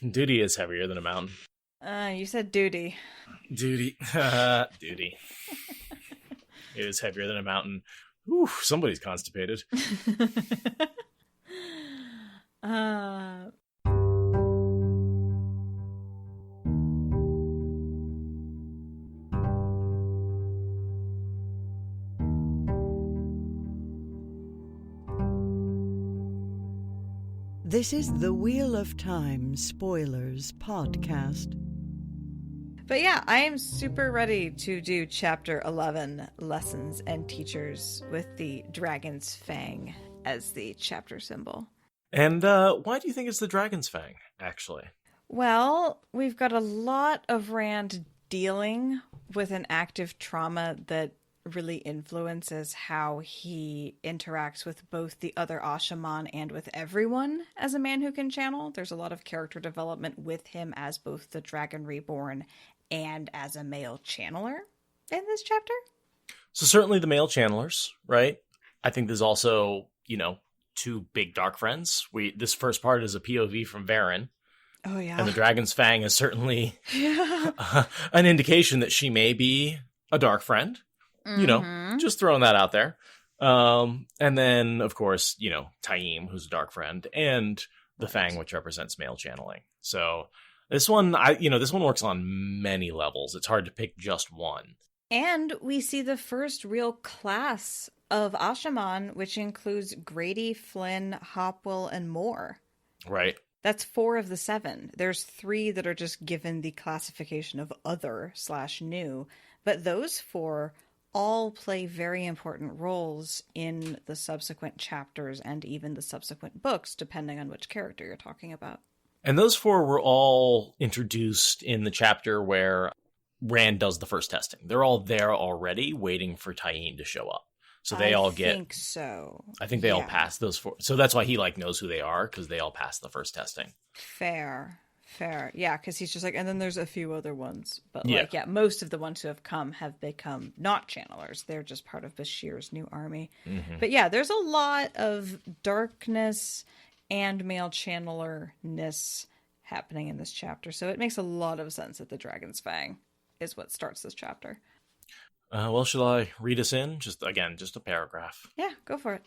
Duty is heavier than a mountain. You said duty. Duty. Duty. It is heavier than a mountain. Ooh, somebody's constipated. uh, This is the Wheel of Time Spoilers podcast. But yeah, I am super ready to do Chapter 11, Lessons and Teachers, with the Dragon's Fang as the chapter symbol. And why do you think it's the Dragon's Fang, actually? Well, we've got a lot of Rand dealing with an active trauma that really influences how he interacts with both the other asha'man and with everyone as a man who can channel. There's a lot of character development with him as both the Dragon Reborn and as a male channeler in this chapter. So certainly the male channelers, right? I think there's also, two big dark friends. This first part is a POV from Verin. Oh, yeah. And the Dragon's Fang is certainly an indication that she may be a dark friend. Just throwing that out there. And then, of course, Taim, who's a dark friend, and the Fang, which represents male channeling. So this one, this one works on many levels. It's hard to pick just one. And we see the first real class of asha'man, which includes Grady, Flynn, Hopwell, and Moore. Right. That's 4 of the 7. There's 3 that are just given the classification of other/new, but those 4 all play very important roles in the subsequent chapters and even the subsequent books, depending on which character you're talking about. And those 4 were all introduced in the chapter where Rand does the first testing. They're all there already, waiting for Taim to show up. So they all get... I think so. I think they all pass those 4. So that's why he knows who they are, because they all passed the first testing. Fair. Yeah, because he's just and then there's a few other ones. But most of the ones who have come have become not channelers. They're just part of Bashir's new army. Mm-hmm. But yeah, there's a lot of darkness and male channeler-ness happening in this chapter. So it makes a lot of sense that the Dragon's Fang is what starts this chapter. Well, shall I read us in? Just a paragraph. Yeah, go for it.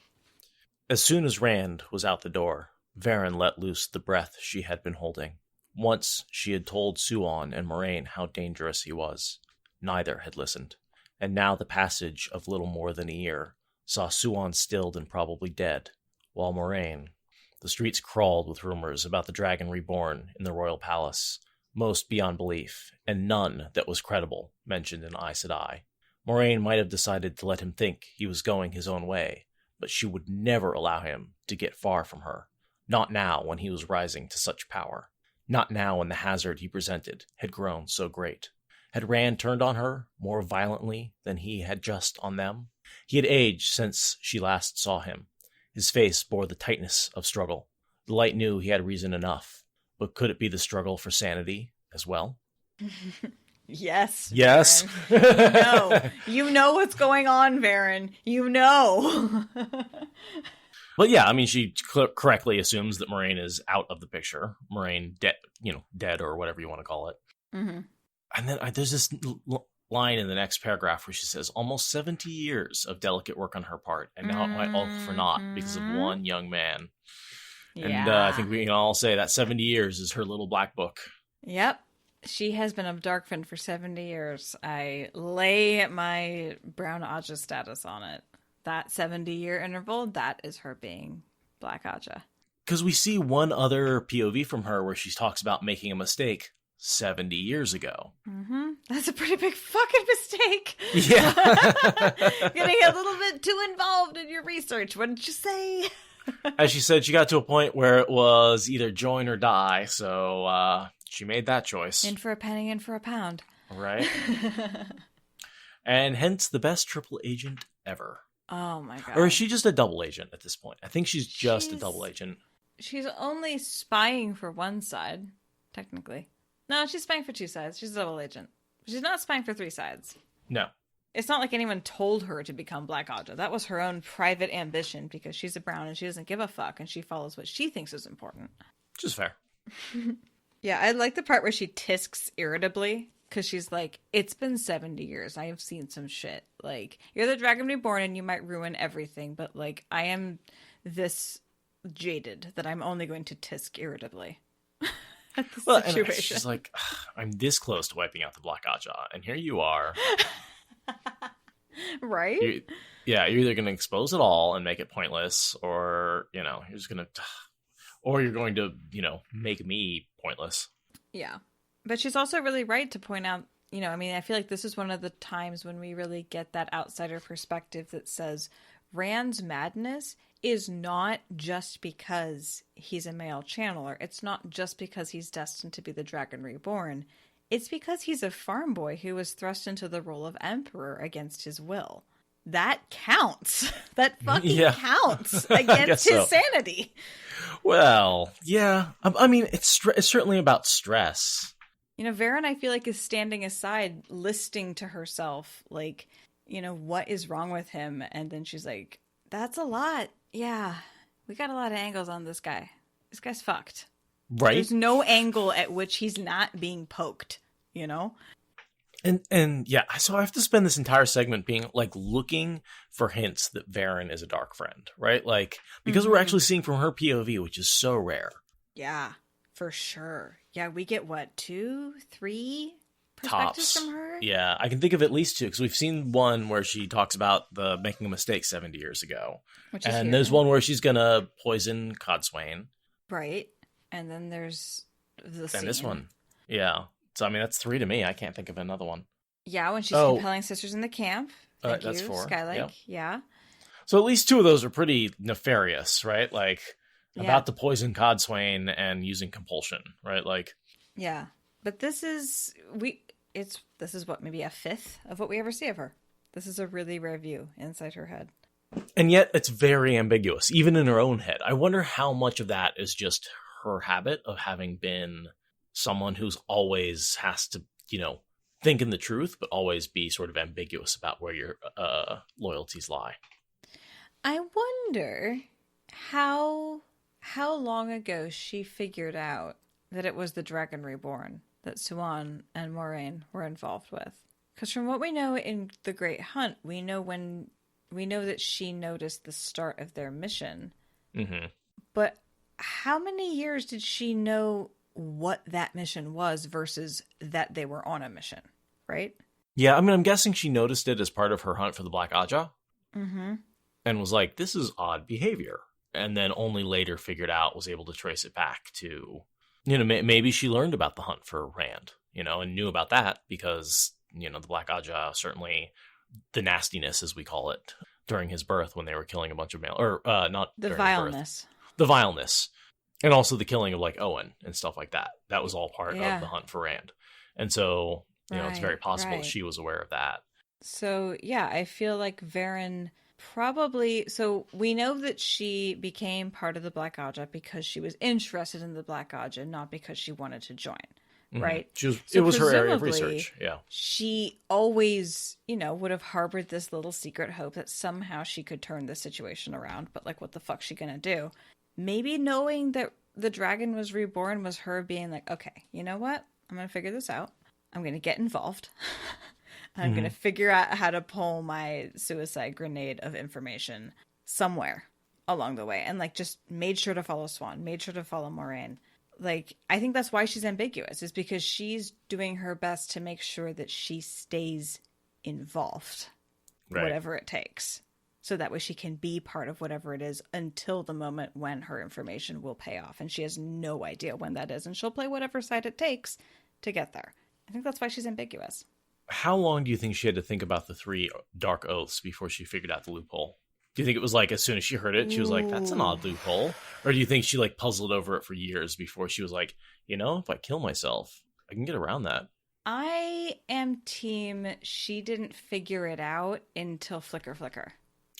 As soon as Rand was out the door, Verin let loose the breath she had been holding. Once she had told Suan and Moraine how dangerous he was. Neither had listened. And now the passage of little more than a year saw Suan stilled and probably dead, while Moraine... The streets crawled with rumors about the Dragon Reborn in the royal palace, most beyond belief, and none that was credible mentioned an Aes Sedai. Moraine might have decided to let him think he was going his own way, but she would never allow him to get far from her. Not now when he was rising to such power. Not now when the hazard he presented had grown so great. Had Rand turned on her more violently than he had just on them? He had aged since she last saw him. His face bore the tightness of struggle. The light knew he had reason enough, but could it be the struggle for sanity as well? Yes. Yes. You know what's going on, Verin. You know. But yeah, I mean, she correctly assumes that Moraine is out of the picture. Moraine dead or whatever you want to call it. Mm-hmm. And then there's this line in the next paragraph where she says, almost 70 years of delicate work on her part, and now it might all for naught because of one young man. Yeah. And I think we can all say that 70 years is her little black book. Yep. She has been a Darkfin for 70 years. I lay my brown Aja status on it. That 70-year interval, that is her being Black Aja. Because we see one other POV from her where she talks about making a mistake 70 years ago. Mm-hmm. That's a pretty big fucking mistake. Yeah. Getting a little bit too involved in your research, wouldn't you say? As she said, she got to a point where it was either join or die, so she made that choice. In for a penny, in for a pound. Right. And hence the best triple agent ever. Oh my god. Or is she just a double agent at this point? I think she's just a double agent. She's only spying for one side, technically. No, she's spying for 2 sides. She's a double agent. She's not spying for 3 sides. No. It's not like anyone told her to become Black Aja. That was her own private ambition because she's a brown and she doesn't give a fuck and she follows what she thinks is important. Which is fair. Yeah, I like the part where she tisks irritably. Because she's like, it's been 70 years. I have seen some shit. Like, you're the Dragon Reborn and you might ruin everything. But, like, I am this jaded that I'm only going to tisk irritably at the situation. And she's like, I'm this close to wiping out the Black Aja. And here you are. Right? You're either going to expose it all and make it pointless. Or, you're just going to... Or you're going to, make me pointless. Yeah. But she's also really right to point out, I feel like this is one of the times when we really get that outsider perspective that says Rand's madness is not just because he's a male channeler. It's not just because he's destined to be the Dragon Reborn. It's because he's a farm boy who was thrust into the role of emperor against his will. That counts. That fucking counts against his sanity. Well, yeah. It's certainly about stress. Verin, I feel like, is standing aside, listening to herself, like, what is wrong with him? And then she's like, that's a lot. Yeah, we got a lot of angles on this guy. This guy's fucked. Right? There's no angle at which he's not being poked, And yeah, so I have to spend this entire segment being, like, looking for hints that Verin is a dark friend, right? Like, because we're actually seeing from her POV, which is so rare. Yeah. For sure. Yeah, we get, 2, 3 perspectives Tops. from her? Yeah, I can think of at least 2, because we've seen one where she talks about the making a mistake 70 years ago. And there's one where she's going to poison Codswain. Right. And then there's the scene. And this one. Yeah. So, that's 3 to me. I can't think of another one. Yeah, when she's compelling sisters in the camp. Thank that's you, 4. Skylake. Yeah. So at least 2 of those are pretty nefarious, right? Like... About the poison Codswain and using compulsion, right? Like, yeah, but this is what, maybe a fifth of what we ever see of her. This is a really rare view inside her head, and yet it's very ambiguous, even in her own head. I wonder how much of that is just her habit of having been someone who's always has to, think in the truth, but always be sort of ambiguous about where your loyalties lie. I wonder how long ago she figured out that it was the Dragon Reborn that Suan and Moraine were involved with. Because from what we know in The Great Hunt, we know that she noticed the start of their mission. Mm-hmm. But how many years did she know what that mission was versus that they were on a mission, right? Yeah, I'm guessing she noticed it as part of her hunt for the Black Aja. Mm-hmm. And was like, this is odd behavior. And then only later was able to trace it back to, maybe she learned about the hunt for Rand, and knew about that because, the Black Aja, certainly the nastiness, as we call it, during his birth when they were killing a bunch of not the vileness. The vileness. And also the killing of, like, Owen and stuff like that. That was all part of the hunt for Rand. And so, it's very possible that she was aware of that. So, yeah, I feel like Verin... Probably, so we know that she became part of the Black Aja because she was interested in the Black Aja, not because she wanted to join, right? It was her area of research, yeah. She always, would have harbored this little secret hope that somehow she could turn the situation around, but, like, what the fuck's she gonna do? Maybe knowing that the dragon was reborn was her being like, okay, you know what? I'm gonna figure this out. I'm gonna get involved. I'm going to figure out how to pull my suicide grenade of information somewhere along the way. And, like, just made sure to follow Swan, made sure to follow Moraine. Like, I think that's why she's ambiguous, is because she's doing her best to make sure that she stays involved, whatever it takes. So that way she can be part of whatever it is until the moment when her information will pay off. And she has no idea when that is. And she'll play whatever side it takes to get there. I think that's why she's ambiguous. How long do you think she had to think about the 3 dark oaths before she figured out the loophole? Do you think it was like as soon as she heard it, she was like, that's an odd loophole? Or do you think she, like, puzzled over it for years before she was like, if I kill myself, I can get around that? I am team she didn't figure it out until Flicker Flicker.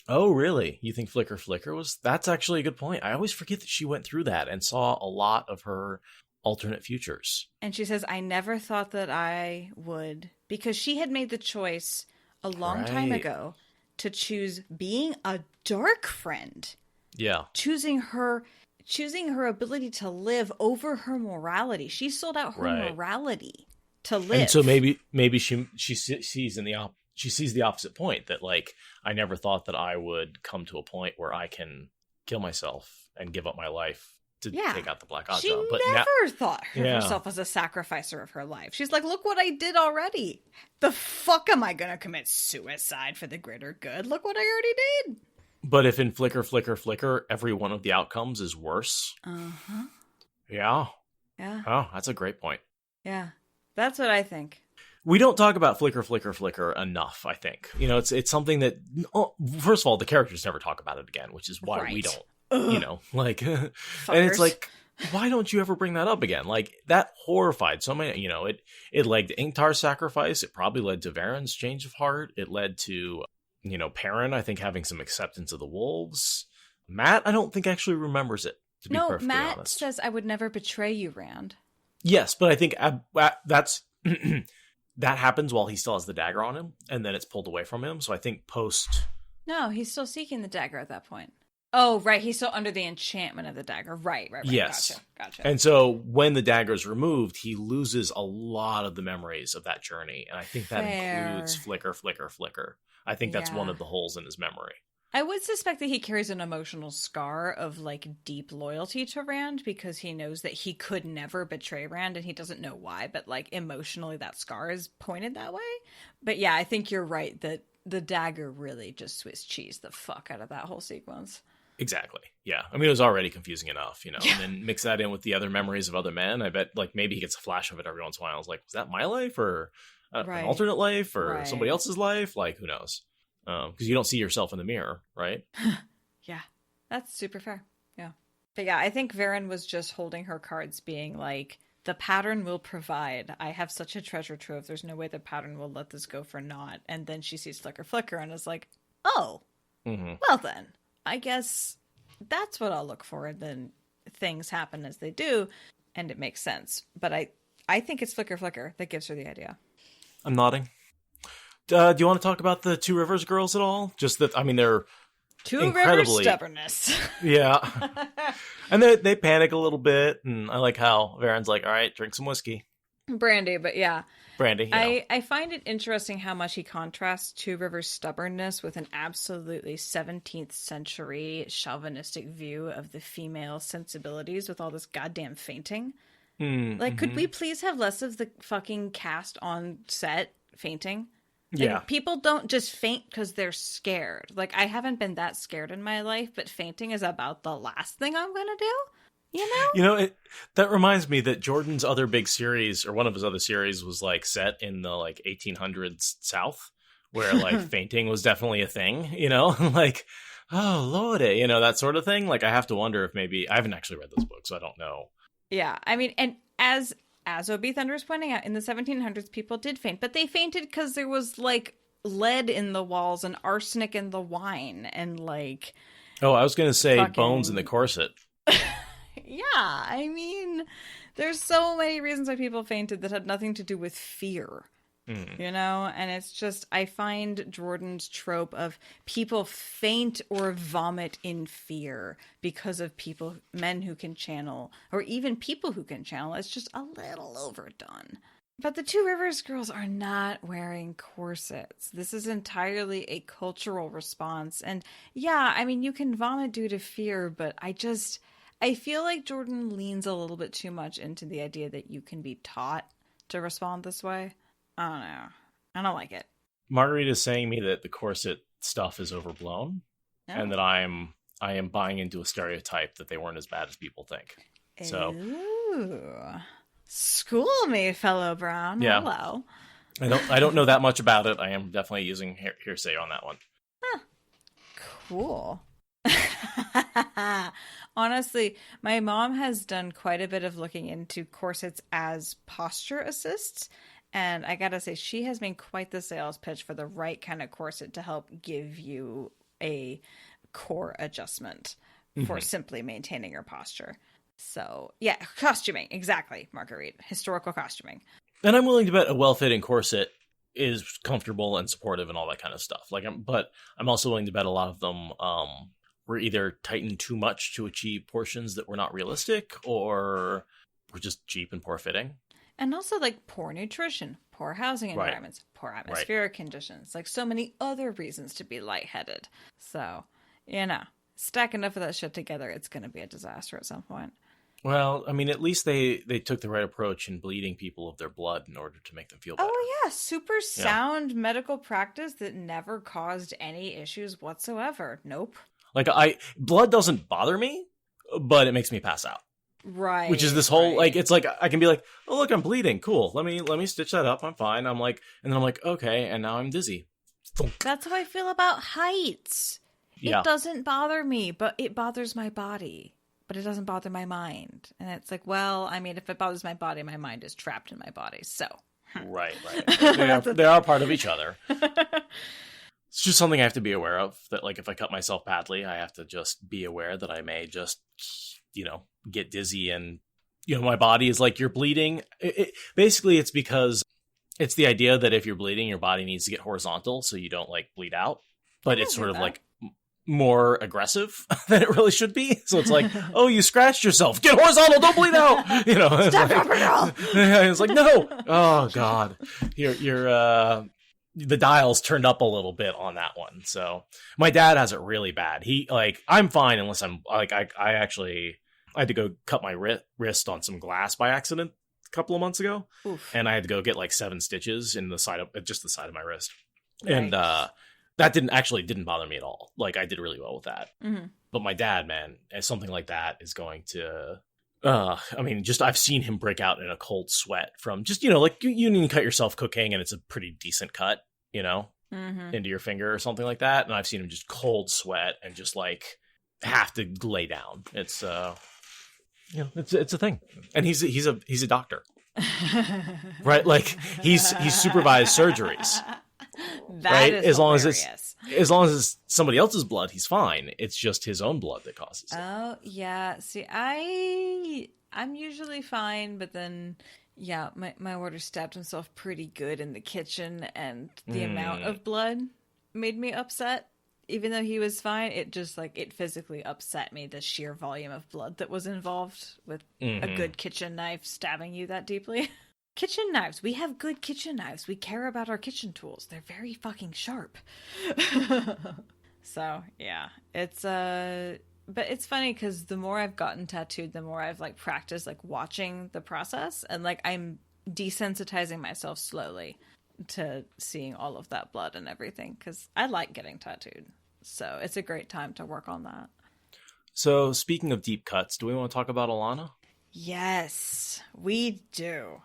Oh, really? You think Flicker Flicker was... That's actually a good point. I always forget that she went through that and saw a lot of her alternate futures. And she says, I never thought that I would... Because she had made the choice a long time ago to choose being a dark friend. Yeah. Choosing her choosing her ability to live over her morality. She sold out her morality to live. And so maybe she sees she sees the opposite point, that like, I never thought that I would come to a point where I can kill myself and give up my life to take out the Black Odd She job. But never thought of herself as a sacrificer of her life. She's like, look what I did already. The fuck am I going to commit suicide for the greater good? Look what I already did. But if in Flicker, Flicker, Flicker, every one of the outcomes is worse. Uh-huh. Yeah. Yeah. Oh, that's a great point. Yeah. That's what I think. We don't talk about Flicker, Flicker, Flicker enough, I think. You know, it's something that, first of all, the characters never talk about it again, which is why we don't. You know, like, and it's like, why don't you ever bring that up again? Like, that horrified so many, you know, it led to Ingtar's sacrifice. It probably led to Verin's change of heart. It led to, you know, Perrin, I think, having some acceptance of the wolves. Matt, I don't think actually remembers it, to be perfectly Matt honest. says, I would never betray you, Rand. Yes, but I think that's, that happens while he still has the dagger on him, and then it's pulled away from him. So I think post... No, he's still seeking the dagger at that point. Oh, right. He's still under the enchantment of the dagger. Right. Yes. Gotcha. And so when the dagger is removed, he loses a lot of the memories of that journey. And I think that includes Flicker, Flicker, Flicker. I think that's one of the holes in his memory. I would suspect that he carries an emotional scar of like deep loyalty to Rand, because he knows that he could never betray Rand and he doesn't know why, but like emotionally that scar is pointed that way. But yeah, I think you're right that the dagger really just Swiss cheese the fuck out of that whole sequence. Exactly. Yeah. I mean, it was already confusing enough, you know, and then mix that in with the other memories of other men. I bet like maybe he gets a flash of it every once in a while. I was like, was that my life or an alternate life or somebody else's life? Like, who knows? Because you don't see yourself in the mirror, right? Yeah. That's super fair. Yeah. But yeah, I think Verin was just holding her cards being like, the pattern will provide. I have such a treasure trove. There's no way the pattern will let this go for naught. And then she sees Flicker, Flicker and is like, oh, well then. I guess that's what I'll look for, and then things happen as they do, and it makes sense. But I think it's Flicker, Flicker that gives her the idea. I'm nodding. Do you want to talk about the Two Rivers girls at all? Just that, I mean, they're Two Rivers stubbornness. Yeah. And they panic a little bit, and I like how Verin's like, all right, drink some whiskey. Brandy, but yeah. Brandy, you know. I find it interesting how much he contrasts Two Rivers' stubbornness with an absolutely 17th century chauvinistic view of the female sensibilities with all this goddamn fainting. Could we please have less of the fucking cast on set fainting? Like, people don't just faint because they're scared. Like, I haven't been that scared in my life, but fainting is about the last thing I'm going to do. You know, that reminds me that Jordan's other big series, or one of his other series, was like set in the like 1800s South, where like fainting was definitely a thing, you know, like, oh Lord, you know, that sort of thing. Like, I have to wonder if maybe I haven't actually read this book, so I don't know. Yeah, I mean, and as O.B. Thunder is pointing out, in the 1700s, people did faint, but they fainted because there was like lead in the walls and arsenic in the wine and like. Oh, I was going to say bones in the corset. Yeah, I mean, there's so many reasons why people fainted that had nothing to do with fear, you know? And it's just, I find Jordan's trope of people faint or vomit in fear because of men who can channel, or even people who can channel, it's just a little overdone. But the Two Rivers girls are not wearing corsets. This is entirely a cultural response. And yeah, I mean, you can vomit due to fear, but I feel like Jordan leans a little bit too much into the idea that you can be taught to respond this way. I don't know. I don't like it. Margarita's saying me that the corset stuff is overblown, and that I am buying into a stereotype that they weren't as bad as people think. So, ooh. School me, fellow Brown. Yeah. Hello. I don't know that much about it. I am definitely using hearsay on that one. Huh. Cool. Honestly, my mom has done quite a bit of looking into corsets as posture assists. And I gotta say, she has made quite the sales pitch for the right kind of corset to help give you a core adjustment for simply maintaining your posture. So, yeah, costuming. Exactly, Marguerite. Historical costuming. And I'm willing to bet a well-fitting corset is comfortable and supportive and all that kind of stuff. But I'm also willing to bet a lot of them we're either tightened too much to achieve portions that were not realistic, or we're just cheap and poor fitting. And also, like, poor nutrition, poor housing environments, poor atmospheric conditions, like so many other reasons to be lightheaded. So, stack enough of that shit together, it's going to be a disaster at some point. Well, I mean, at least they took the right approach in bleeding people of their blood in order to make them feel better. Oh, yeah. Super sound medical practice that never caused any issues whatsoever. Nope. Like, blood doesn't bother me, but it makes me pass out. Right. Which is this whole, like, it's like, I can be like, oh, look, I'm bleeding. Cool. Let me stitch that up. I'm fine. I'm like, and then I'm like, okay. And now I'm dizzy. That's how I feel about heights. Yeah. It doesn't bother me, but it bothers my body. But it doesn't bother my mind. And it's like, well, I mean, if it bothers my body, my mind is trapped in my body. So. Right. They are part of each other. It's just something I have to be aware of. That, like, if I cut myself badly, I have to just be aware that I may just, get dizzy, and, my body is like, you're bleeding. Basically, it's because it's the idea that if you're bleeding, your body needs to get horizontal so you don't, like, bleed out. But it's sort of like more aggressive than it really should be. So it's like, oh, you scratched yourself. Get horizontal. Don't bleed out. Stop it, girl. It's like, no. Oh, God. You're the dial's turned up a little bit on that one. So my dad has it really bad. I'm fine unless I'm like, I had to go cut my wrist on some glass by accident a couple of months ago. Oof. And I had to go get like 7 stitches in the side of my wrist. Right. And, that didn't bother me at all. Like, I did really well with that. Mm-hmm. But my dad, man, something like that is going to, I've seen him break out in a cold sweat from just, like you need to cut yourself cooking and it's a pretty decent cut, into your finger or something like that. And I've seen him just cold sweat and just like have to lay down. It's, it's a thing. And he's a doctor, right? Like he's supervised surgeries. That right? is as long hilarious. as it's somebody else's blood, he's fine. It's just his own blood that causes it. Oh yeah. See, I'm usually fine, but then my order stabbed himself pretty good in the kitchen, and the amount of blood made me upset. Even though he was fine, it just it physically upset me, the sheer volume of blood that was involved with a good kitchen knife stabbing you that deeply. Kitchen knives. We have good kitchen knives. We care about our kitchen tools. They're very fucking sharp. So, yeah. It's, but it's funny because the more I've gotten tattooed, the more I've, practiced, watching the process. And, I'm desensitizing myself slowly to seeing all of that blood and everything. Because I like getting tattooed. So, it's a great time to work on that. So, speaking of deep cuts, do we want to talk about Alanna? Yes, we do.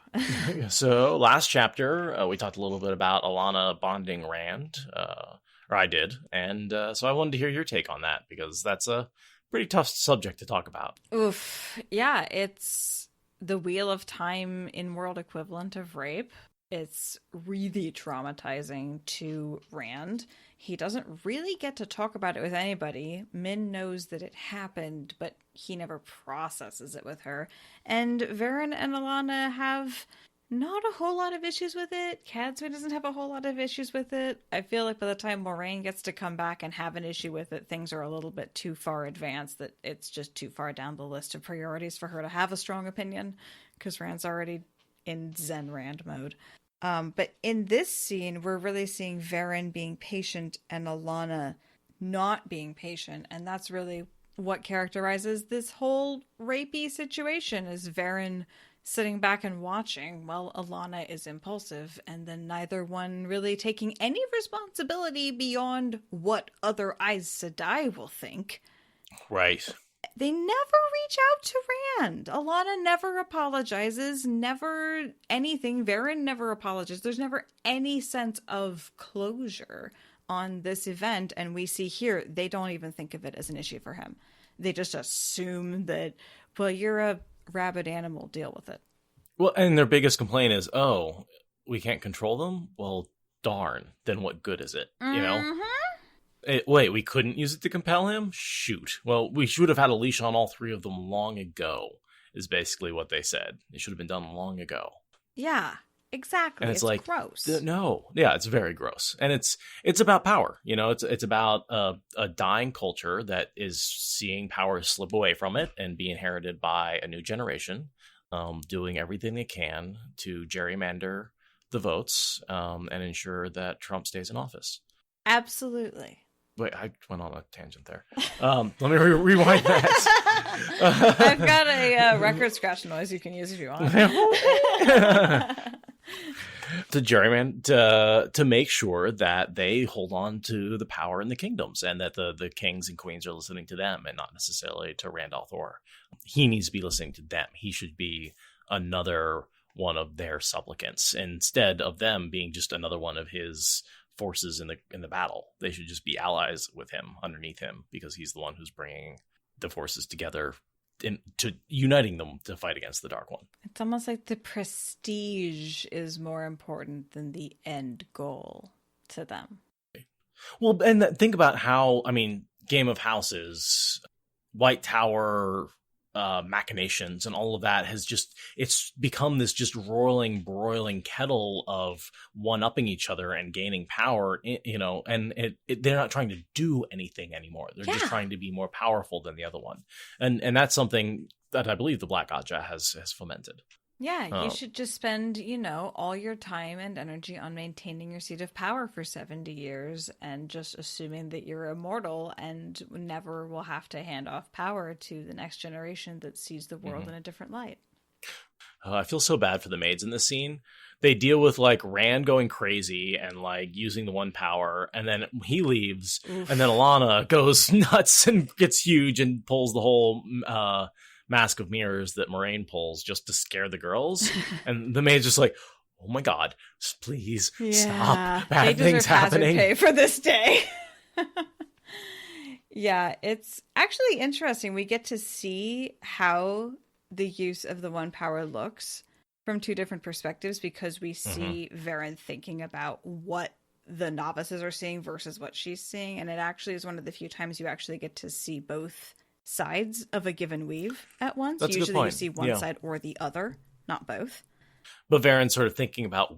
So last chapter, we talked a little bit about Alanna bonding Rand, or I did. And so I wanted to hear your take on that, because that's a pretty tough subject to talk about. Oof. Yeah, it's the Wheel of Time in-world equivalent of rape. It's really traumatizing to Rand. He doesn't really get to talk about it with anybody. Min knows that it happened, but he never processes it with her. And Verin and Alanna have not a whole lot of issues with it. Cadsuane doesn't have a whole lot of issues with it. I feel like by the time Moiraine gets to come back and have an issue with it, things are a little bit too far advanced, that it's just too far down the list of priorities for her to have a strong opinion, because Rand's already in Zen Rand mode. But in this scene, we're really seeing Verin being patient and Alanna not being patient. And that's really what characterizes this whole rapey situation, is Verin sitting back and watching while Alanna is impulsive, and then neither one really taking any responsibility beyond what other Aes Sedai will think. Right. They never reach out to Rand. Alanna never apologizes, never anything. Verin never apologizes. There's never any sense of closure on this event. And we see here, they don't even think of it as an issue for him. They just assume that, well, you're a rabid animal, deal with it. Well, and their biggest complaint is, oh, we can't control them? Well, darn. Then what good is it? You know? Wait, we couldn't use it to compel him? Shoot. Well, we should have had a leash on all 3 of them long ago, is basically what they said. It should have been done long ago. Yeah. Exactly. And it's like, gross. No. Yeah, it's very gross. And it's about power. You know, it's about a dying culture that is seeing power slip away from it and be inherited by a new generation, doing everything they can to gerrymander the votes and ensure that Trump stays in office. Absolutely. Wait, I went on a tangent there. Let me rewind that. I've got a record scratch noise you can use if you want. To make sure that they hold on to the power in the kingdoms and that the kings and queens are listening to them and not necessarily to Randall Thor. He needs to be listening to them. He should be another one of their supplicants instead of them being just another one of his forces in the battle. They should just be allies with him, underneath him, because he's the one who's bringing the forces together to uniting them to fight against the Dark One. It's almost like the prestige is more important than the end goal to them. Well, and think about how, I mean, Game of Houses, White Tower machinations and all of that it's become this just broiling kettle of one-upping each other and gaining power, you know, and they're not trying to do anything anymore. They're just trying to be more powerful than the other one. And that's something that I believe the Black Ajah has fomented. Yeah, you should just spend, you know, all your time and energy on maintaining your seat of power for 70 years and just assuming that you're immortal and never will have to hand off power to the next generation that sees the world in a different light. I feel so bad for the maids in this scene. They deal with like Rand going crazy and like using the one power, and then he leaves. Oof. And then Alanna goes nuts and gets huge and pulls the whole mask of mirrors that Moraine pulls just to scare the girls. And the maid's just like, oh my God, please stop. Bad things happening. Pay for this day. Yeah, it's actually interesting. We get to see how the use of the one power looks from two different perspectives, because we see Verin thinking about what the novices are seeing versus what she's seeing. And it actually is one of the few times you actually get to see both sides of a given weave at once. That's usually you see one side or the other, not both. But Verin's sort of thinking about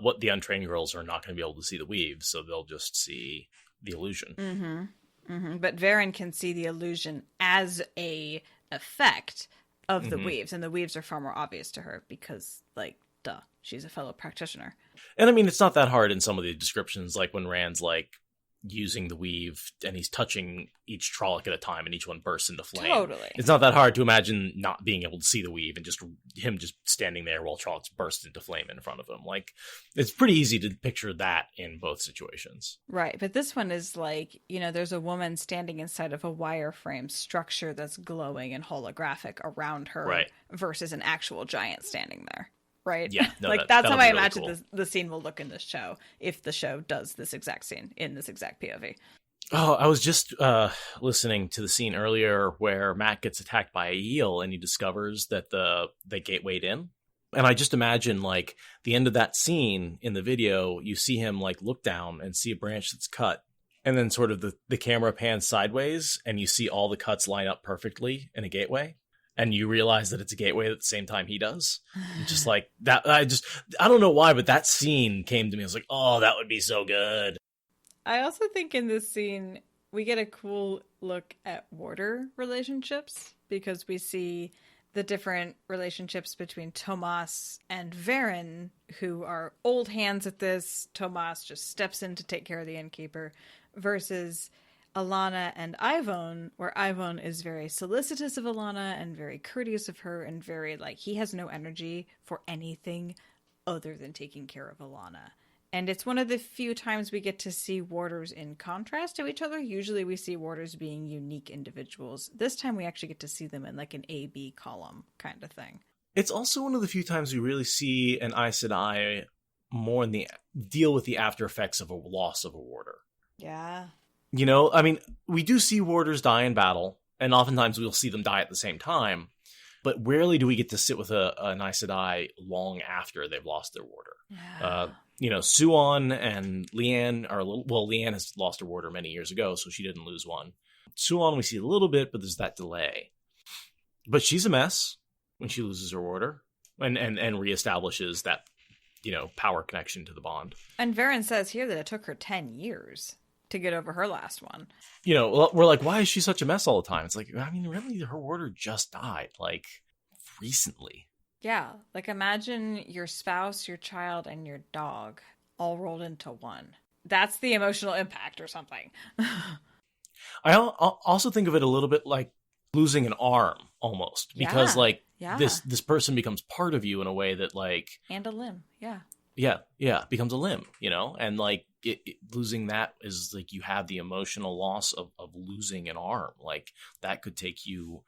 what the untrained girls are not going to be able to see the weave, so they'll just see the illusion. But Verin can see the illusion as a effect of the weaves, and the weaves are far more obvious to her because, like, duh, she's a fellow practitioner. And I mean, it's not that hard in some of the descriptions, like when Rand's like using the weave and he's touching each Trolloc at a time and each one bursts into flame. Totally. It's not that hard to imagine not being able to see the weave and just him just standing there while Trollocs burst into flame in front of him. Like, it's pretty easy to picture that in both situations. Right. But this one is like, you know, there's a woman standing inside of a wireframe structure that's glowing and holographic around her versus an actual giant standing there. Right? Yeah. No, like that's how I really imagine cool. the scene will look in this show, if the show does this exact scene in this exact POV. Oh, I was just listening to the scene earlier where Matt gets attacked by a eel and he discovers that the gatewayed in. And I just imagine, like, the end of that scene in the video, you see him, like, look down and see a branch that's cut. And then sort of the camera pans sideways and you see all the cuts line up perfectly in a gateway. And you realize that it's a gateway at the same time he does. Just like that. I don't know why, but that scene came to me. I was like, oh, that would be so good. I also think in this scene, we get a cool look at warder relationships, because we see the different relationships between Tomas and Verin, who are old hands at this. Tomas just steps in to take care of the innkeeper, versus Alanna and Ivone, where Ivone is very solicitous of Alanna and very courteous of her and very, like, he has no energy for anything other than taking care of Alanna. And it's one of the few times we get to see warders in contrast to each other. Usually we see warders being unique individuals. This time we actually get to see them in like an A-B column kind of thing. It's also one of the few times we really see an Aes Sedai more in the deal with the after effects of a loss of a warder. Yeah. You know, I mean, we do see warders die in battle, and oftentimes we'll see them die at the same time, but rarely do we get to sit with an Aes Sedai long after they've lost their warder. Yeah. You know, Suon and Leanne are Leanne has lost her warder many years ago, so she didn't lose one. Suon we see a little bit, but there's that delay. But she's a mess when she loses her warder and reestablishes that power connection to the bond. And Verin says here that it took her 10 years to get over her last one. We're like, why is she such a mess all the time? It's like, I mean, really, her warder just died, like, recently. Yeah, like imagine your spouse, your child, and your dog all rolled into one. That's the emotional impact or something. I also think of it a little bit like losing an arm, almost, because this person becomes part of you in a way that, like, and a limb. Becomes a limb, and like losing that is like you have the emotional loss of losing an arm. Like that could take you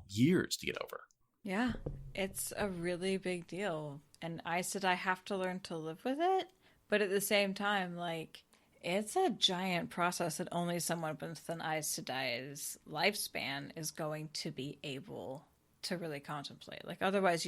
years to get over. Yeah, it's a really big deal, and Aes Sedai have to learn to live with it, but at the same time, like, it's a giant process that only someone with an Aes Sedai's lifespan is going to be able to really contemplate. Like, otherwise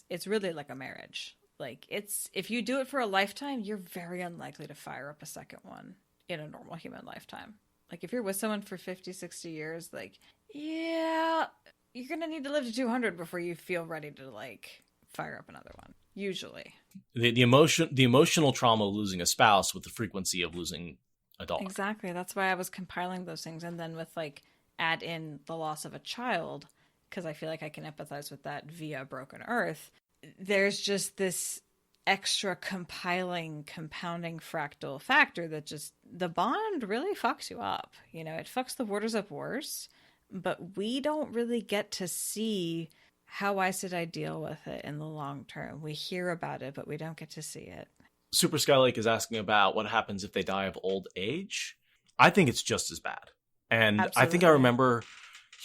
it's really like a marriage. Like, if you do it for a lifetime, you're very unlikely to fire up a second one in a normal human lifetime. Like, if you're with someone for 50, 60 years, like, yeah, you're going to need to live to 200 before you feel ready to, like, fire up another one, usually. The emotional trauma of losing a spouse with the frequency of losing a dog. Exactly. That's why I was compiling those things. And then with, like, add in the loss of a child, because I feel like I can empathize with that via Broken Earth. There's just this extra compounding fractal factor that just, the bond really fucks you up. It fucks the warders up worse, but we don't really get to see how Aes Sedai deal with it in the long term. We hear about it, but we don't get to see it. Super Skylake is asking about what happens if they die of old age. I think it's just as bad. And absolutely. I think I remember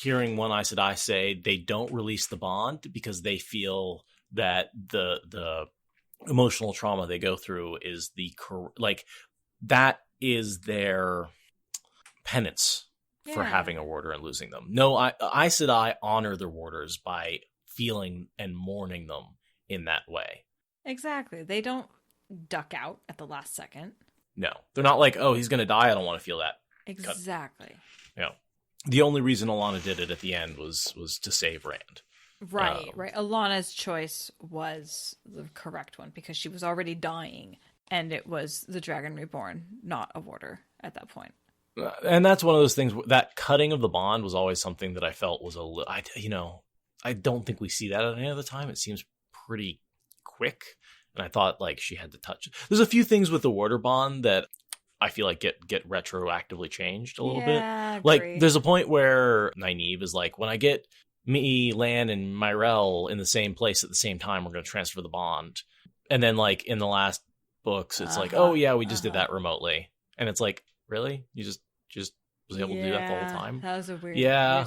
hearing one Aes Sedai say they don't release the bond because they feel that the emotional trauma they go through is that is their penance for having a warder and losing them. No, Aes Sedai honor their warders by feeling and mourning them in that way. Exactly. They don't duck out at the last second. No, they're not like, oh, he's going to die. I don't want to feel that. Exactly. The only reason Alanna did it at the end was to save Rand. Right. Alanna's choice was the correct one because she was already dying, and it was the Dragon Reborn, not a warder at that point. And that's one of those things, that cutting of the bond was always something that I felt was I don't think we see that at any other time. It seems pretty quick. And I thought, like, she had to touch it. There's a few things with the warder bond that I feel like get retroactively changed a little bit. Like, there's a point where Nynaeve is like, when I get me, Lan, and Myrelle in the same place at the same time, we're going to transfer the bond. And then, like, in the last books, it's like, oh, yeah, we just did that remotely. And it's like, really? You just was able to do that the whole time? That was a weird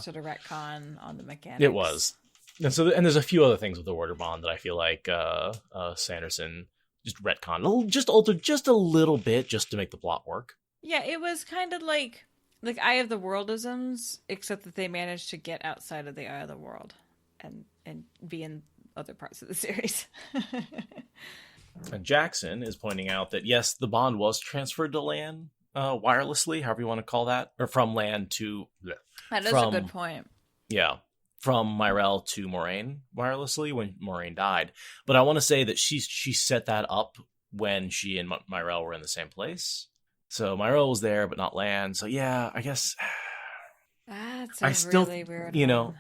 sort of retcon on the mechanics. It was. And there's a few other things with the warder bond that I feel like Sanderson just retconned, just altered just a little bit just to make the plot work. Yeah, it was kind of like Eye of the Worldisms, except that they managed to get outside of the Eye of the World and be in other parts of the series. And Jackson is pointing out that, yes, the bond was transferred to Lan wirelessly, however you want to call that, or from Lan to... That is a good point. Yeah, from Myrelle to Moraine wirelessly when Moraine died. But I want to say that she set that up when she and Myrelle were in the same place. So Myrelle was there, but not Lan. So yeah, I guess... That's really weird one.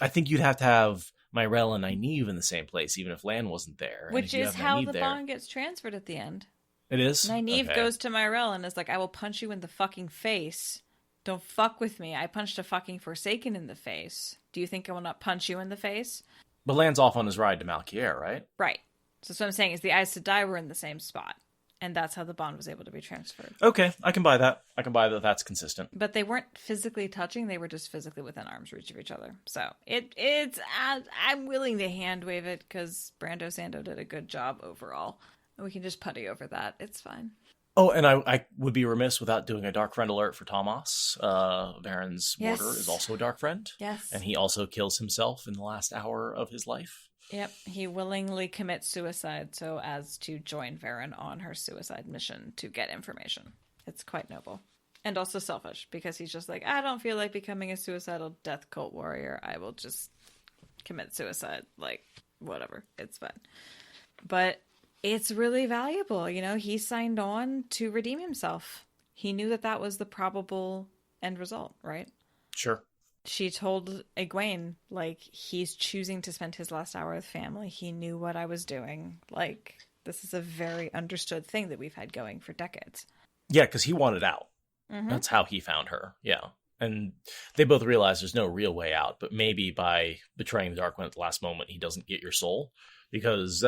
I think you'd have to have Myrelle and Nynaeve in the same place, even if Lan wasn't there. Which is how the bond gets transferred at the end. It is? Nynaeve goes to Myrelle and is like, I will punch you in the fucking face. Don't fuck with me. I punched a fucking Forsaken in the face. Do you think I will not punch you in the face? But Lan's off on his ride to Malkier, right? Right. So what I'm saying is the Aes Sedai were in the same spot. And that's how the bond was able to be transferred. Okay, I can buy that. I can buy that that's consistent. But they weren't physically touching. They were just physically within arm's reach of each other. So I'm willing to hand wave it because Brando Sando did a good job overall. And we can just putty over that. It's fine. Oh, and I would be remiss without doing a Dark Friend alert for Thomas. Verin's warder is also a Dark Friend. Yes. And he also kills himself in the last hour of his life. Yep, he willingly commits suicide so as to join Verin on her suicide mission to get information. It's quite noble. And also selfish, because he's just like, I don't feel like becoming a suicidal death cult warrior. I will just commit suicide. Like, whatever. It's fine. But it's really valuable. He signed on to redeem himself. He knew that that was the probable end result, right? Sure. She told Egwene, like, he's choosing to spend his last hour with family. He knew what I was doing. Like, this is a very understood thing that we've had going for decades. Yeah, because he wanted out. Mm-hmm. That's how he found her. Yeah. And they both realize there's no real way out, but maybe by betraying the Dark One at the last moment, he doesn't get your soul. Because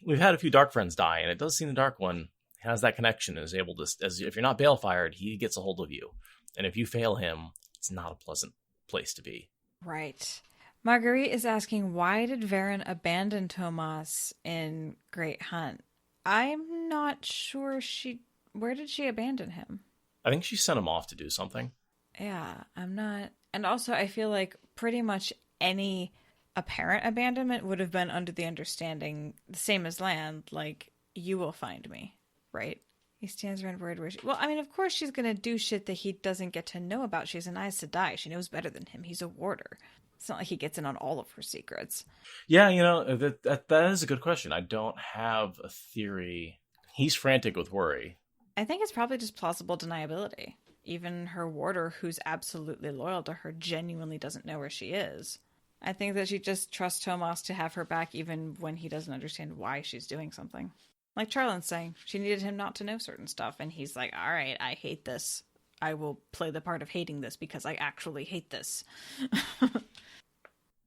we've had a few Dark Friends die, and it does seem the Dark One has that connection and is able to, as if you're not balefired, he gets a hold of you. And if you fail him, it's not a pleasant place to be. Right. Marguerite is asking, why did Verin abandon Tomas in Great Hunt? I'm not sure where did she abandon him? I think she sent him off to do something. Yeah, I'm not. And also, I feel like pretty much any apparent abandonment would have been under the understanding, the same as Land, like, you will find me, right? He stands around worried where well, I mean, of course she's going to do shit that he doesn't get to know about. She has an eyes to die. She knows better than him. He's a warder. It's not like he gets in on all of her secrets. Yeah, that is a good question. I don't have a theory. He's frantic with worry. I think it's probably just plausible deniability. Even her warder, who's absolutely loyal to her, genuinely doesn't know where she is. I think that she just trusts Tomas to have her back even when he doesn't understand why she's doing something. Like Charlin's saying, she needed him not to know certain stuff, and he's like, all right, I hate this. I will play the part of hating this because I actually hate this.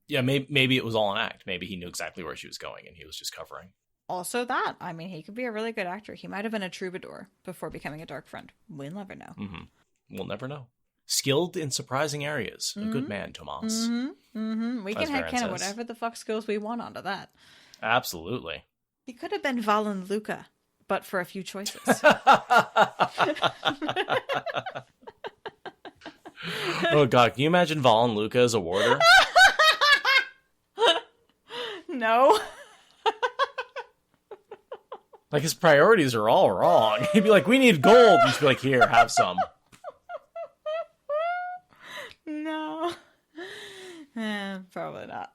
Yeah, maybe it was all an act. Maybe he knew exactly where she was going, and he was just covering. Also that. I mean, he could be a really good actor. He might have been a troubadour before becoming a dark friend. We'll never know. Mm-hmm. We'll never know. Skilled in surprising areas. Mm-hmm. A good man, Tomas. Mm-hmm. Mm-hmm. We can headcanon whatever the fuck skills we want onto that. Absolutely. He could have been Valen Luca, but for a few choices. Oh, God. Can you imagine Valen Luca as a warder? No. Like, his priorities are all wrong. He'd be like, we need gold. He'd be like, here, have some. No. Probably not.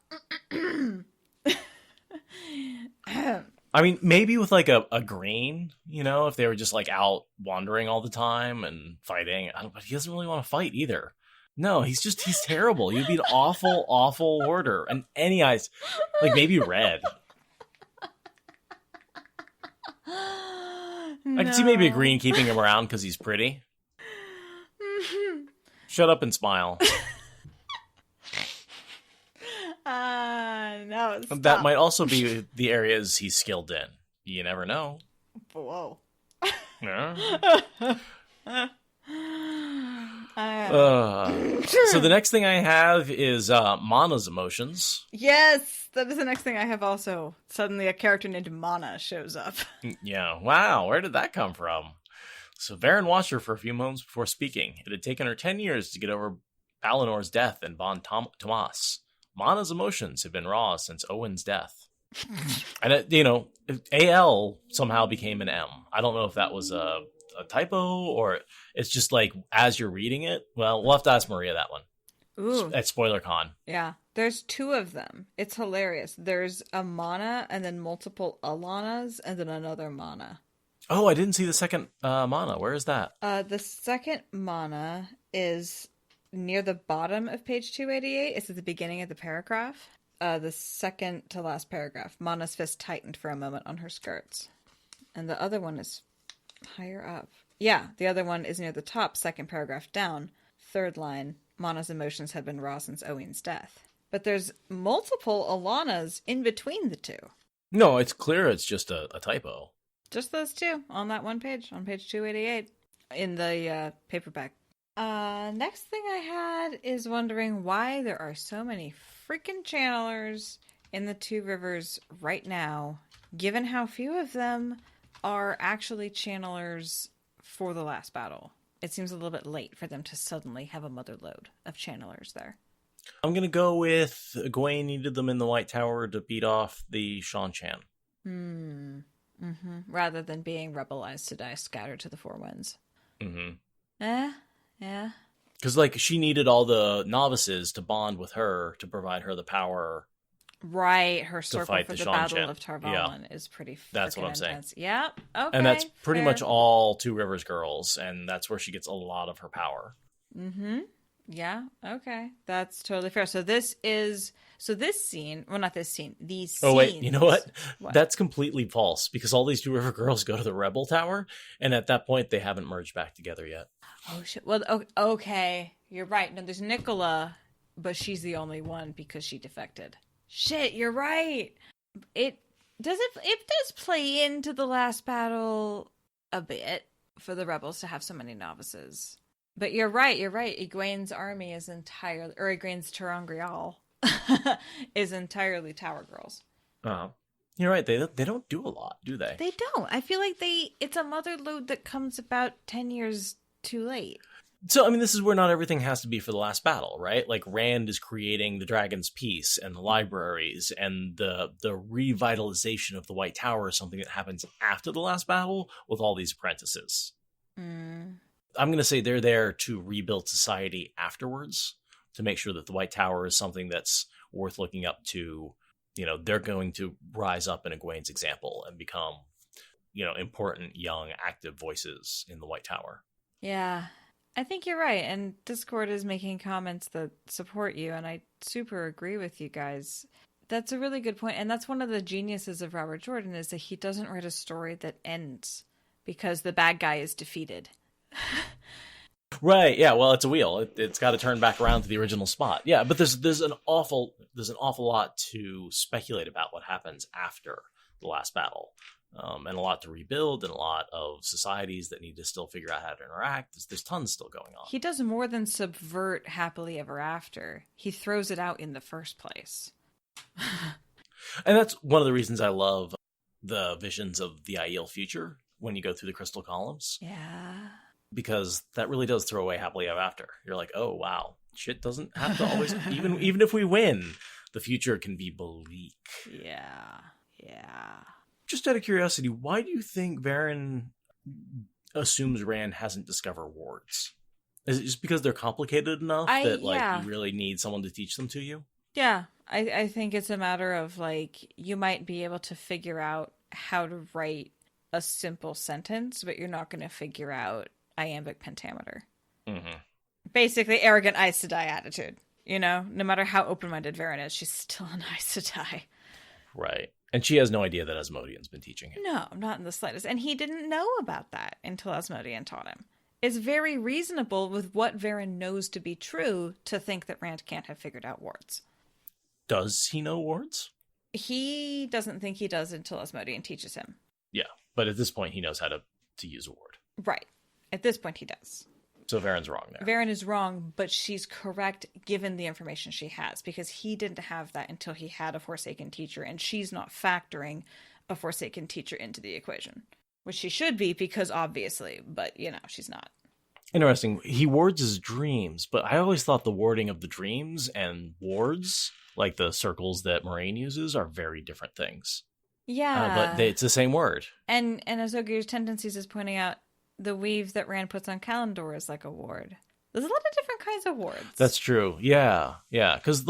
I mean, maybe with like a green, if they were just like out wandering all the time and fighting. But he doesn't really want to fight either. No, he's terrible. He'd be an awful, awful warder. And any eyes, like maybe red. No. I can see maybe a green keeping him around because he's pretty. Shut up and smile. No, stop. That might also be the areas he's skilled in. You never know. Whoa. Yeah. So the next thing I have is Mana's emotions. Yes, that is the next thing I have also. Suddenly a character named Mana shows up. Yeah, wow, where did that come from? So Verin watched her for a few moments before speaking. It had taken her 10 years to get over Balinor's death and Bon Tomas. Mana's emotions had been raw since Owen's death. And, AL somehow became an M. I don't know if that was a typo or it's just like as you're reading it. Well, we'll have to ask Maria that one. Ooh. At SpoilerCon. Yeah, there's two of them. It's hilarious. There's a Mana and then multiple Alannas and then another Mana. Oh, I didn't see the second Mana. Where is that? The second Mana is near the bottom of page 288. It's at the beginning of the paragraph. The second to last paragraph. Mana's fist tightened for a moment on her skirts. And the other one is higher up. Yeah, the other one is near the top, second paragraph down. Third line, Mana's emotions had been raw since Owen's death. But there's multiple Alannas in between the two. No, it's clear it's just a typo. Just those two on that one page, on page 288 in the paperback. Next thing I had is wondering why there are so many freaking channelers in the Two Rivers right now, given how few of them are actually channelers for the last battle. It seems a little bit late for them to suddenly have a mother load of channelers there. I'm going to go with Egwene needed them in the White Tower to beat off the Shan-Chan. Mm-hmm. Rather than being rebelized to die scattered to the four winds. Mm-hmm. Yeah. Because, she needed all the novices to bond with her to provide her the power Right, her circle fight for the the Shan Battle Chan. of Tarvalon is pretty That's what I'm intense. saying. Yeah, okay. And that's pretty fair. much all Two Rivers girls, and that's where she gets a lot of her power. Mm-hmm. Yeah, okay. That's totally fair. This scene, well, not this scene, these scenes. Oh, wait, you know what? What? That's completely false, because all these Two River girls go to the Rebel Tower, and at that point, they haven't merged back together yet. Oh, shit. Well, okay. You're right. No, there's Nicola, but she's the only one because she defected. Shit, you're right. It does play into the last battle a bit for the rebels to have so many novices. But you're right. Egwene's army is entirely, or Egwene's Terangrial is entirely Tower Girls. You're right. They don't do a lot, do they? They don't. I feel like it's a mother lode that comes about 10 years too late. So, I mean, this is where not everything has to be for the last battle, right? Like, Rand is creating the Dragon's Peace and the libraries, and the revitalization of the White Tower is something that happens after the last battle with all these apprentices. I'm going to say they're there to rebuild society afterwards, to make sure that the White Tower is something that's worth looking up to. You know, they're going to rise up in Egwene's example and become, important, young, active voices in the White Tower. Yeah. I think you're right, and Discord is making comments that support you, and I super agree with you guys. That's a really good point, and that's one of the geniuses of Robert Jordan, is that he doesn't write a story that ends because the bad guy is defeated. Right, yeah, well, it's a wheel. It's got to turn back around to the original spot. Yeah, but there's an awful lot to speculate about what happens after the last battle. And a lot to rebuild, and a lot of societies that need to still figure out how to interact. There's tons still going on. He does more than subvert happily ever after. He throws it out in the first place. And that's one of the reasons I love the visions of the Aiel future when you go through the crystal columns. Yeah. Because that really does throw away happily ever after. You're like, oh, wow. Shit doesn't have to always... even if we win, the future can be bleak. Yeah. Just out of curiosity, why do you think Verin assumes Rand hasn't discovered wards? Is it just because they're complicated enough that you really need someone to teach them to you? Yeah, I think it's a matter of, you might be able to figure out how to write a simple sentence, but you're not going to figure out iambic pentameter. Mm-hmm. Basically, arrogant Aes Sedai attitude. No matter how open-minded Verin is, she's still an Aes Sedai. Right. And she has no idea that Asmodean's been teaching him. No, not in the slightest. And he didn't know about that until Asmodean taught him. It's very reasonable with what Verin knows to be true to think that Rand can't have figured out wards. Does he know wards? He doesn't think he does until Asmodean teaches him. Yeah, but at this point he knows how to use a ward. Right. At this point he does. So Verin's wrong there. Verin is wrong, but she's correct given the information she has, because he didn't have that until he had a Forsaken teacher, and she's not factoring a Forsaken teacher into the equation. Which she should be, because obviously, but, she's not. Interesting. He wards his dreams, but I always thought the warding of the dreams and wards, like the circles that Moraine uses, are very different things. Yeah. But it's the same word. And as Ogier's Tendencies is pointing out, the weave that Rand puts on Kalandor is like a ward. There's a lot of different kinds of wards. That's true. Yeah. Because,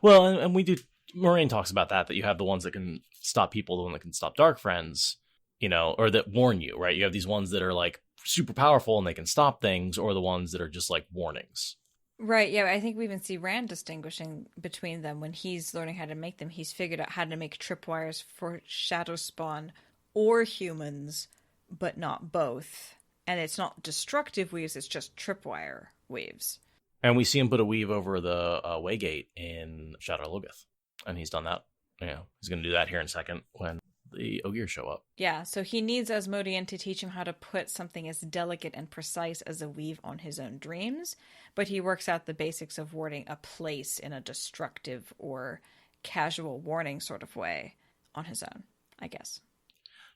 and we do, Moraine talks about that you have the ones that can stop people, the one that can stop dark friends, or that warn you, right? You have these ones that are, super powerful and they can stop things, or the ones that are just, warnings. Right, yeah, I think we even see Rand distinguishing between them. When he's learning how to make them, he's figured out how to make tripwires for Shadow Spawn or humans, but not both. And it's not destructive weaves, it's just tripwire weaves. And we see him put a weave over the Waygate in Shadow Logith. And he's done that. He's going to do that here in a second when the Ogier show up. Yeah, so he needs Asmodean to teach him how to put something as delicate and precise as a weave on his own dreams, but he works out the basics of warding a place in a destructive or casual warning sort of way on his own, I guess.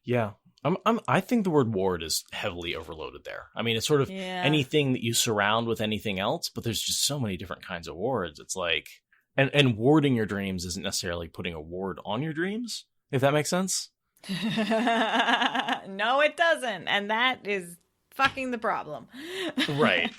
Yeah. I think the word ward is heavily overloaded there. I mean, it's sort of anything that you surround with anything else, but there's just so many different kinds of wards. It's like, and warding your dreams isn't necessarily putting a ward on your dreams, if that makes sense. No, it doesn't. And that is fucking the problem. Right.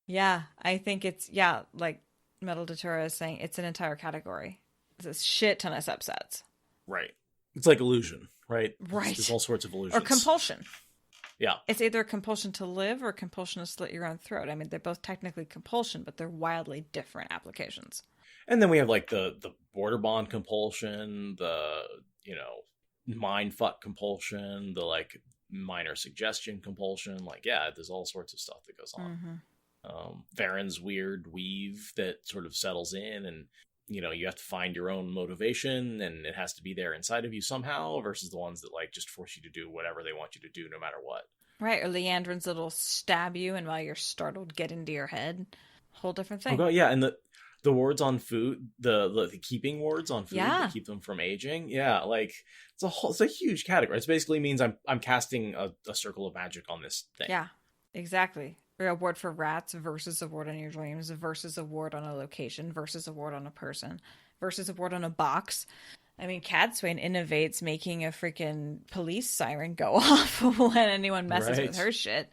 Yeah, I think it's, like Metal Datura is saying, it's an entire category. There's a shit ton of subsets. Right. It's like illusion, right? Right. There's all sorts of illusions. Or compulsion. Yeah. It's either a compulsion to live or a compulsion to slit your own throat. I mean, they're both technically compulsion, but they're wildly different applications. And then we have like the border bond compulsion, the, mind fuck compulsion, the like minor suggestion compulsion. Like, yeah, there's all sorts of stuff that goes on. Verin's weird weave that sort of settles in, and you have to find your own motivation, and it has to be there inside of you somehow, versus the ones that like just force you to do whatever they want you to do no matter what. Right. Or Leandrin's that'll stab you, and while you're startled, get into your head. Whole different thing. Oh, yeah. And the wards on food, the keeping wards on food Yeah. that keep them from aging. Yeah. Like it's a huge category. It basically means I'm casting a circle of magic on this thing. Yeah, exactly. Or a ward for rats versus a ward on your dreams versus a ward on a location versus a ward on a person versus a ward on a box. I mean, Cadswain innovates making a freaking police siren go off when anyone messes with her shit,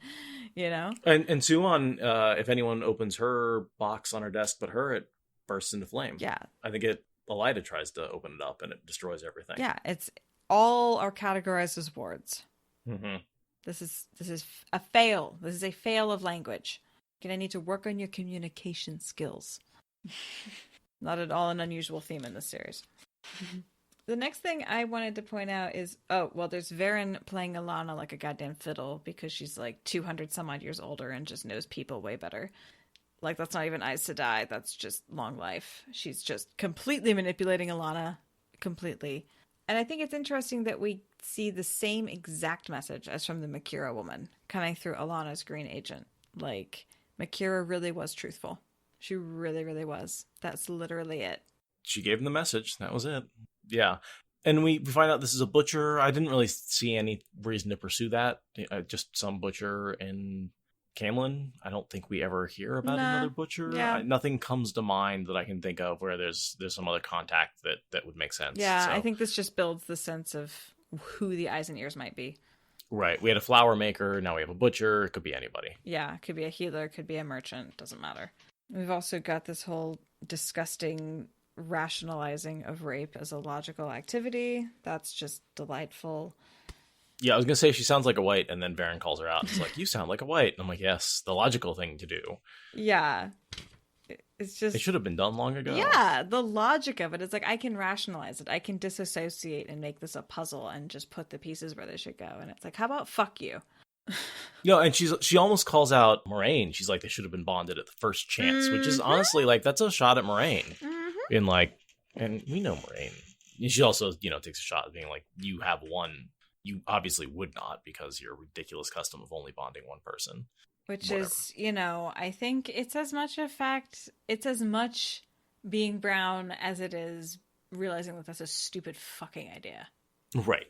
And Suon, if anyone opens her box on her desk but her, it bursts into flame. Yeah. I think Elida tries to open it up and it destroys everything. Yeah, it's all are categorized as wards. Mm-hmm. This is a fail. This is a fail of language. You're going to need to work on your communication skills. Not at all an unusual theme in this series. The next thing I wanted to point out is, there's Verin playing Alanna like a goddamn fiddle because she's like 200 some odd years older and just knows people way better. Like, that's not even Eyes to Die. That's just long life. She's just completely manipulating Alanna. Completely. And I think it's interesting that we see the same exact message as from the Makira woman coming through Alanna's green agent. Like, Makira really was truthful. She really, really was. That's literally it. She gave him the message. That was it. Yeah. And we find out this is a butcher. I didn't really see any reason to pursue that. Just some butcher in Camelin. I don't think we ever hear about another butcher. Yeah. Nothing comes to mind that I can think of where there's some other contact that would make sense. Yeah, so. I think this just builds the sense of who the eyes and ears might be. Right. We had a flower maker. Now we have a butcher. It could be anybody. Yeah, it could be a healer. It could be a merchant. Doesn't matter. We've also got this whole disgusting rationalizing of rape as a logical activity. That's just delightful. Yeah, I was going to say she sounds like a white, and then Verin calls her out. It's like, you sound like a white. And I'm like, yes, the logical thing to do. Yeah. It's just... It should have been done long ago. Yeah, the logic of it is like, I can rationalize it. I can disassociate and make this a puzzle and just put the pieces where they should go. And it's like, how about fuck you? And she almost calls out Moraine. She's like, they should have been bonded at the first chance, which is honestly, like, that's a shot at Moraine. In like, and we know Moraine. She also, takes a shot at being like, you have one. You obviously would not because your ridiculous custom of only bonding one person. Which is, I think it's as much being brown as it is realizing that that's a stupid fucking idea. Right.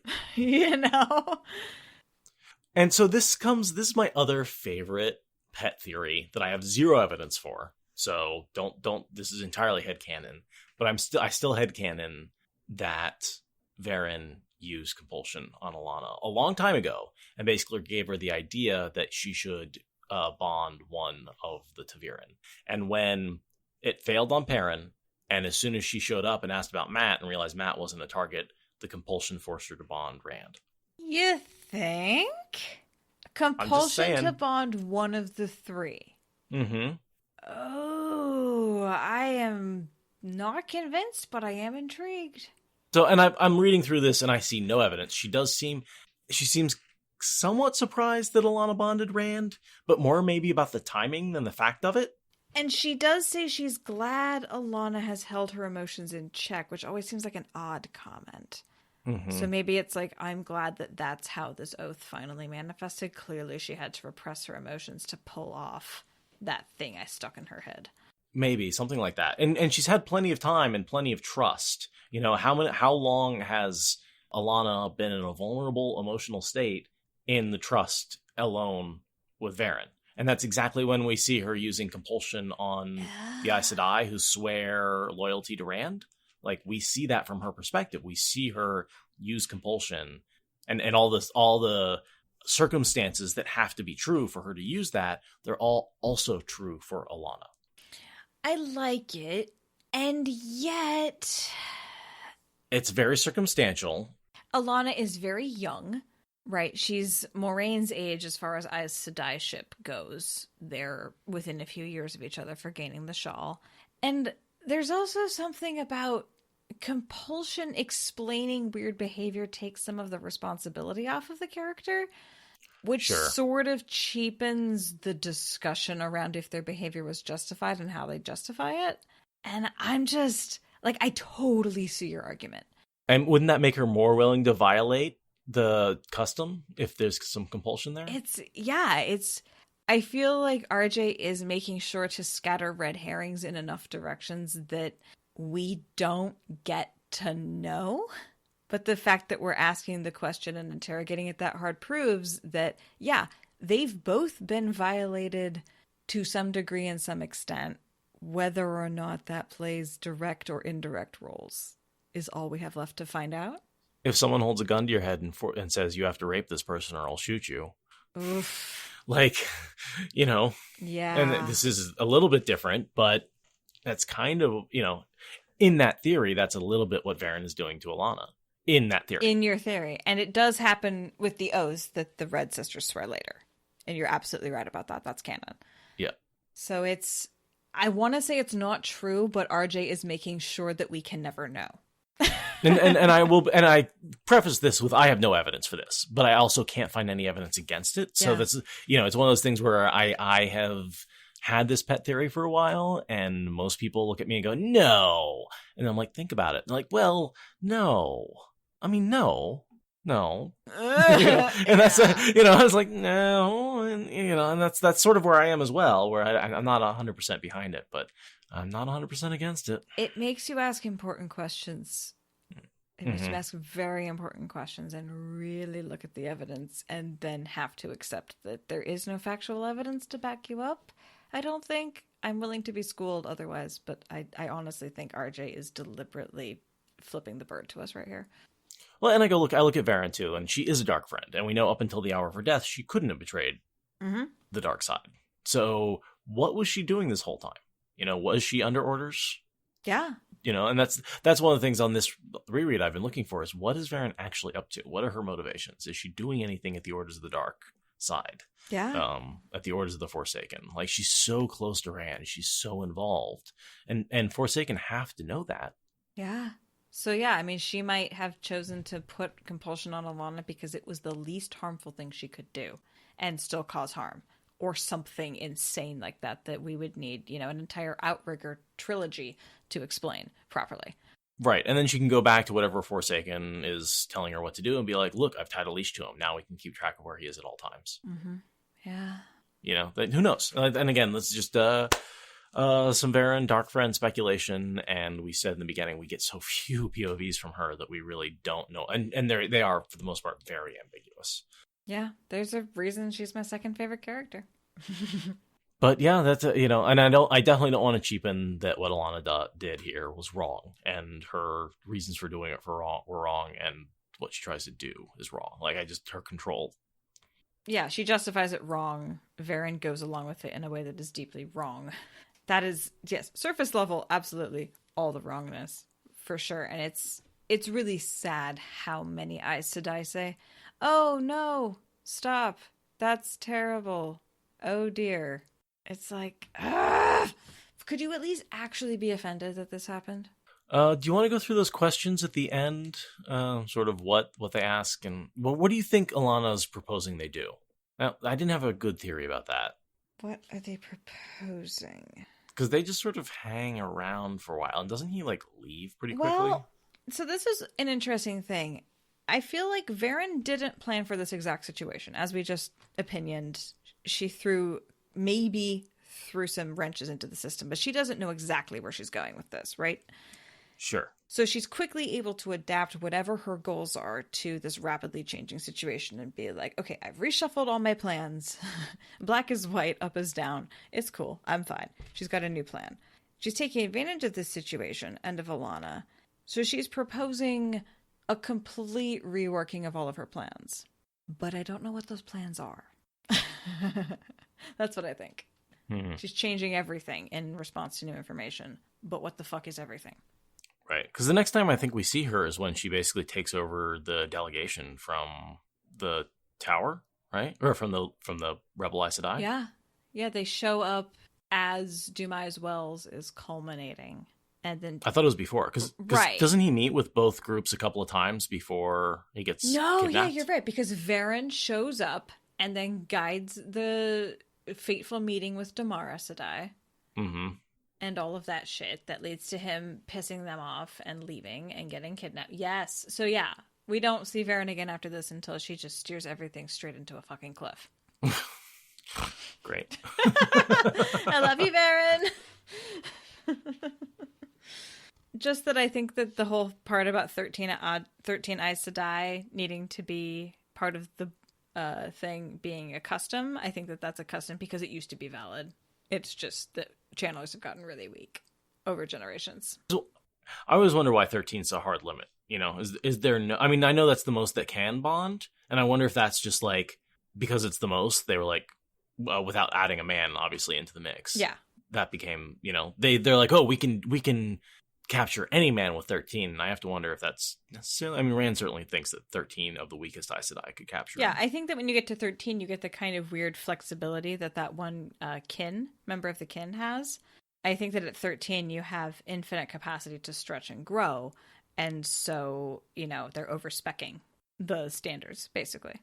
And so this is my other favorite pet theory that I have zero evidence for. So don't, this is entirely headcanon, but I still headcanon that Verin used compulsion on Alanna a long time ago and basically gave her the idea that she should bond one of the ta'veren. And when it failed on Perrin, and as soon as she showed up and asked about Matt and realized Matt wasn't a target, the compulsion forced her to bond Rand. You think? Compulsion to bond one of the three. Mm-hmm. Oh, I am not convinced, but I am intrigued. So, and I'm reading through this and I see no evidence. She seems somewhat surprised that Alanna bonded Rand, but more maybe about the timing than the fact of it. And she does say she's glad Alanna has held her emotions in check, which always seems like an odd comment. Mm-hmm. So maybe it's like, I'm glad that that's how this oath finally manifested. Clearly she had to repress her emotions to pull off that thing I stuck in her head. Maybe something like that. And she's had plenty of time and plenty of trust. How long has Alanna been in a vulnerable emotional state in the trust alone with Verin? And that's exactly when we see her using compulsion on the Aes Sedai who swear loyalty to Rand. Like, we see that from her perspective. We see her use compulsion and all the circumstances that have to be true for her to use that. They're all also true for Alanna. I like it. And yet, It's very circumstantial. Alanna is very young, right? She's Moraine's age as far as Aes Sedai ship goes. They're within a few years of each other for gaining the shawl. And there's also something about compulsion explaining weird behavior takes some of the responsibility off of the character, which sort of cheapens the discussion around if their behavior was justified and how they justify it. And I'm just, like, I totally see your argument. And wouldn't that make her more willing to violate the custom if there's some compulsion there? I feel like RJ is making sure to scatter red herrings in enough directions that we don't get to know. But the fact that we're asking the question and interrogating it that hard proves that, yeah, they've both been violated to some degree and some extent. Whether or not that plays direct or indirect roles is all we have left to find out. If someone holds a gun to your head and says you have to rape this person or I'll shoot you. Oof. Like, you know. Yeah. And this is a little bit different, but that's kind of, you know, in that theory, that's a little bit what Verin is doing to Alanna. In that theory. In your theory. And it does happen with the oaths that the Red Sisters swear later. And you're absolutely right about that. That's canon. Yeah. So I want to say it's not true, but RJ is making sure that we can never know. and I preface this with I have no evidence for this, but I also can't find any evidence against it. So that's, you know, it's one of those things where I have had this pet theory for a while, and most people look at me and go, no. And I'm like, think about it. And like, well, no. I mean, no. And that's, you know, I was like, no. And, you know, and that's sort of where I am as well, where I'm not 100% behind it, but I'm not 100% against it. It makes you ask important questions. It makes you ask very important questions and really look at the evidence and then have to accept that there is no factual evidence to back you up. I don't think. I'm willing to be schooled otherwise, but I honestly think RJ is deliberately flipping the bird to us right here. Well, and I look at Verin too, and she is a dark friend, and we know up until the hour of her death, she couldn't have betrayed the dark side. So what was she doing this whole time? You know, was she under orders? Yeah. You know, and that's one of the things on this reread I've been looking for is what is Verin actually up to? What are her motivations? Is she doing anything at the orders of the dark side? Yeah. At the orders of the Forsaken. Like, she's so close to Rand. She's so involved. And Forsaken have to know that. Yeah. So, yeah, I mean, she might have chosen to put compulsion on Alanna because it was the least harmful thing she could do and still cause harm. Or something insane like that we would need, you know, an entire Outrigger trilogy to explain properly. Right. And then she can go back to whatever Forsaken is telling her what to do and be like, look, I've tied a leash to him. Now we can keep track of where he is at all times. Mm-hmm. Yeah. You know, who knows? And again, let's just some Verin Dark Friend speculation. And we said in the beginning, we get so few POVs from her that we really don't know. And they are, for the most part, very ambiguous. Yeah, there's a reason she's my second favorite character. But yeah, that's you know, and I definitely don't want to cheapen that what Alanna did here was wrong, and her reasons for doing it were wrong, and what she tries to do is wrong. Like, her control. Yeah, she justifies it wrong. Verin goes along with it in a way that is deeply wrong. That is, yes, surface level, absolutely all the wrongness for sure, and it's really sad how many Aes Sedai say, "Oh no, stop! That's terrible. Oh dear." It's like, could you at least actually be offended that this happened? Do you want to go through those questions at the end? Sort of what they ask, and what do you think Alanna's proposing they do? Now, I didn't have a good theory about that. What are they proposing? Because they just sort of hang around for a while, and doesn't he like leave pretty quickly? Well, so this is an interesting thing. I feel like Verin didn't plan for this exact situation. As we just opinioned, she threw some wrenches into the system, but she doesn't know exactly where she's going with this, right? Sure. So she's quickly able to adapt whatever her goals are to this rapidly changing situation and be like, okay, I've reshuffled all my plans. Black is white, up is down. It's cool. I'm fine. She's got a new plan. She's taking advantage of this situation and of Alanna. So she's proposing a complete reworking of all of her plans. But I don't know what those plans are. That's what I think. She's changing everything in response to new information. But what the fuck is everything? Right. Because the next time I think we see her is when she basically takes over the delegation from the tower, right? Or from the Rebel Aes Sedai. Yeah. Yeah, they show up as Dumai's Wells is culminating. And then I thought it was before. Because right. Doesn't he meet with both groups a couple of times before he gets kidnapped? Yeah, you're right. Because Verin shows up and then guides the fateful meeting with Damara Sedai. Mm-hmm. And all of that shit that leads to him pissing them off and leaving and getting kidnapped. Yes. So yeah, we don't see Verin again after this until she just steers everything straight into a fucking cliff. Great. I love you, Verin. Just that I think that the whole part about 13 Aes Sedai needing to be part of the thing being a custom, I think that that's a custom because it used to be valid. It's just that channelers have gotten really weak over generations. So I always wonder why 13's a hard limit. You know, is there no... I mean, I know that's the most that can bond, and I wonder if that's just like, because it's the most, they were like, without adding a man, obviously, into the mix. Yeah. That became, you know, they're like, oh, we can capture any man with 13, and I have to wonder if that's necessarily... I mean, Rand certainly thinks that 13 of the weakest Aes Sedai could capture him. I think that when you get to 13, you get the kind of weird flexibility that one member of the kin has. I think that at 13, you have infinite capacity to stretch and grow, and so, you know, they're over-speccing the standards, basically.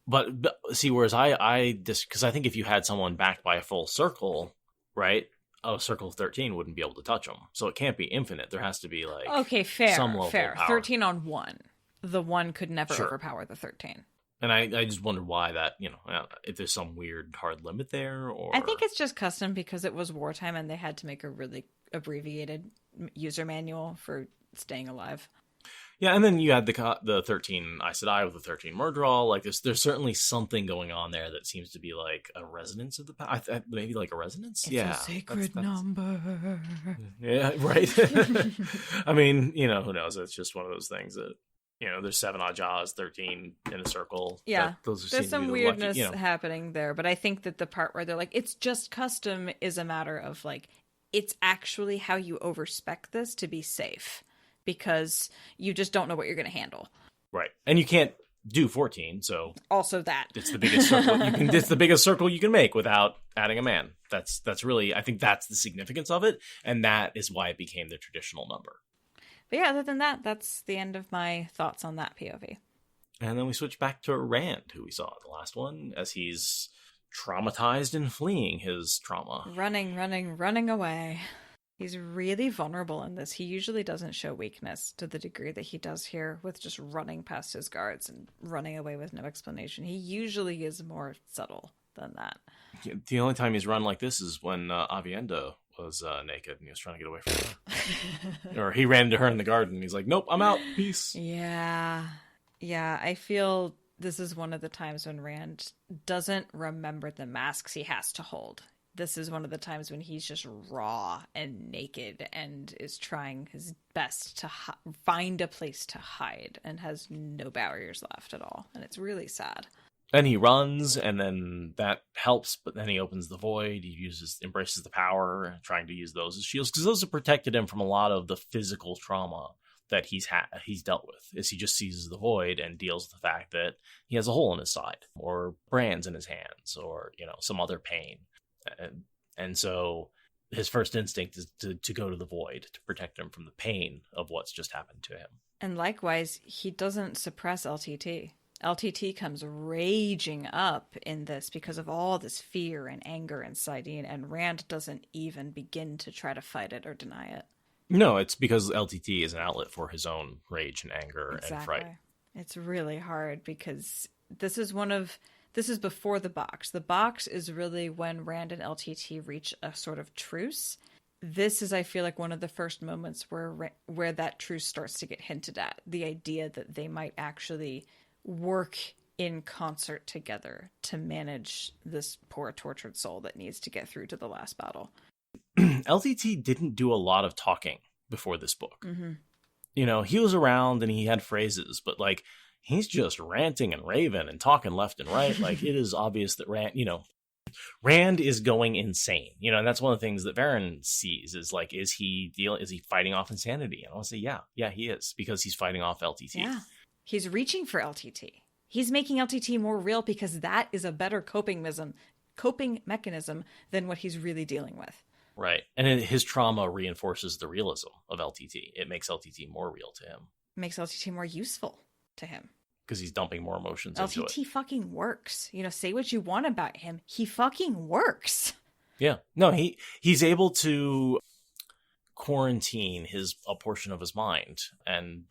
But see, whereas I just... Because I think if you had someone backed by a full circle, right... a circle of 13 wouldn't be able to touch them. So it can't be infinite. There has to be like... Okay, fair, some level fair. of power. 13 on 1. The 1 could never overpower the 13. And I just wondered why that, you know, if there's some weird hard limit there, or... I think it's just custom because it was wartime and they had to make a really abbreviated user manual for staying alive. Yeah, and then you had the 13 Aes Sedai with the 13 Murdral. Like, there's certainly something going on there that seems to be like a resonance of the past. Maybe like a resonance? It's a sacred number. Yeah, right. I mean, you know, who knows? It's just one of those things that, you know, there's 7 Ajahs, 13 in a circle. Yeah, there's some weirdness lucky, you know. happening there. But I think that the part where they're like, it's just custom is a matter of like, it's actually how you overspec this to be safe. Because you just don't know what you're going to handle. Right. And you can't do 14, so... Also that. It's the biggest circle it's the biggest circle you can make without adding a man. That's really... I think that's the significance of it, and that is why it became the traditional number. But yeah, other than that, that's the end of my thoughts on that POV. And then we switch back to Rand, who we saw in the last one, as he's traumatized and fleeing his trauma. Running away. He's really vulnerable in this. He usually doesn't show weakness to the degree that he does here with just running past his guards and running away with no explanation. He usually is more subtle than that. The only time he's run like this is when Avienda was naked and he was trying to get away from her. Or he ran into her in the garden. He's like, nope, I'm out. Peace. Yeah, I feel this is one of the times when Rand doesn't remember the masks he has to hold. This is one of the times when he's just raw and naked and is trying his best to find a place to hide and has no barriers left at all. And it's really sad. And he runs, and then that helps, but then he opens the void. He embraces the power, trying to use those as shields, because those have protected him from a lot of the physical trauma that he's dealt with. Is he just seizes the void and deals with the fact that he has a hole in his side, or brands in his hands, or, you know, some other pain. And so his first instinct is to go to the void to protect him from the pain of what's just happened to him. And likewise, he doesn't suppress LTT. LTT comes raging up in this because of all this fear and anger and Saidin, and Rand doesn't even begin to try to fight it or deny it. No, it's because LTT is an outlet for his own rage and anger and fright. It's really hard because this is before the box. The box is really when Rand and LTT reach a sort of truce. This is, I feel like, one of the first moments where that truce starts to get hinted at. The idea that they might actually work in concert together to manage this poor tortured soul that needs to get through to the last battle. LTT didn't do a lot of talking before this book. Mm-hmm. You know, he was around and he had phrases, but like, he's just ranting and raving and talking left and right. Like, it is obvious that Rand, you know, Rand is going insane, and that's one of the things that Verin sees is like, is he fighting off insanity? And I want to say, yeah, he is, because he's fighting off LTT. Yeah, he's reaching for LTT. He's making LTT more real because that is a better coping mechanism than what he's really dealing with. Right. And his trauma reinforces the realism of LTT. It makes LTT more real to him. Makes LTT more useful to him. Because he's dumping more emotions into it. LTT fucking works. Say what you want about him. He fucking works. Yeah. No, he's able to quarantine a portion of his mind and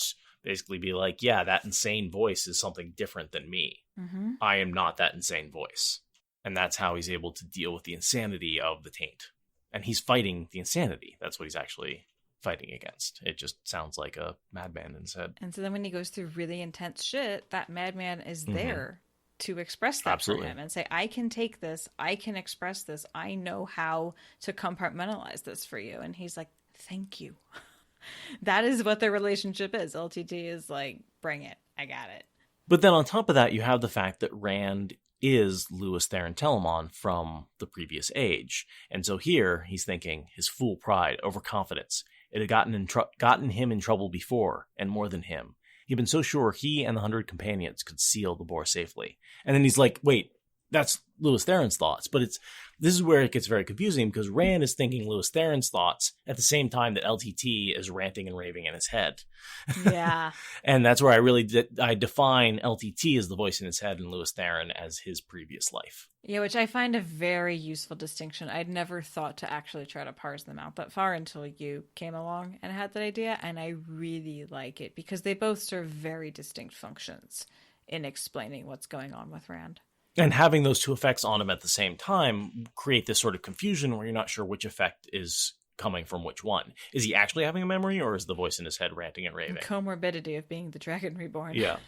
basically be like, yeah, that insane voice is something different than me. Mm-hmm. I am not that insane voice. And that's how he's able to deal with the insanity of the taint. And he's fighting the insanity. That's what he's actually fighting against. It just sounds like a madman in his head. And so then when he goes through really intense shit, that madman is there to express that for him and say, I can take this. I can express this. I know how to compartmentalize this for you. And he's like, thank you. That is what their relationship is. LTT is like, bring it. I got it. But then on top of that, you have the fact that Rand is Louis Theron Telamon from the previous age. And so here he's thinking his fool pride, overconfidence. It had gotten him in trouble before, and more than him. He'd been so sure he and the 100 companions could seal the bore safely. And then he's like, wait, that's Louis Theron's thoughts. But this is where it gets very confusing, because Rand is thinking Louis Theron's thoughts at the same time that LTT is ranting and raving in his head. Yeah. And that's where I define LTT as the voice in his head and Louis Theron as his previous life. Yeah, which I find a very useful distinction. I'd never thought to actually try to parse them out that far until you came along and had that idea. And I really like it because they both serve very distinct functions in explaining what's going on with Rand. And having those two effects on him at the same time create this sort of confusion where you're not sure which effect is coming from which one. Is he actually having a memory, or is the voice in his head ranting and raving? Comorbidity of being the Dragon Reborn. Yeah.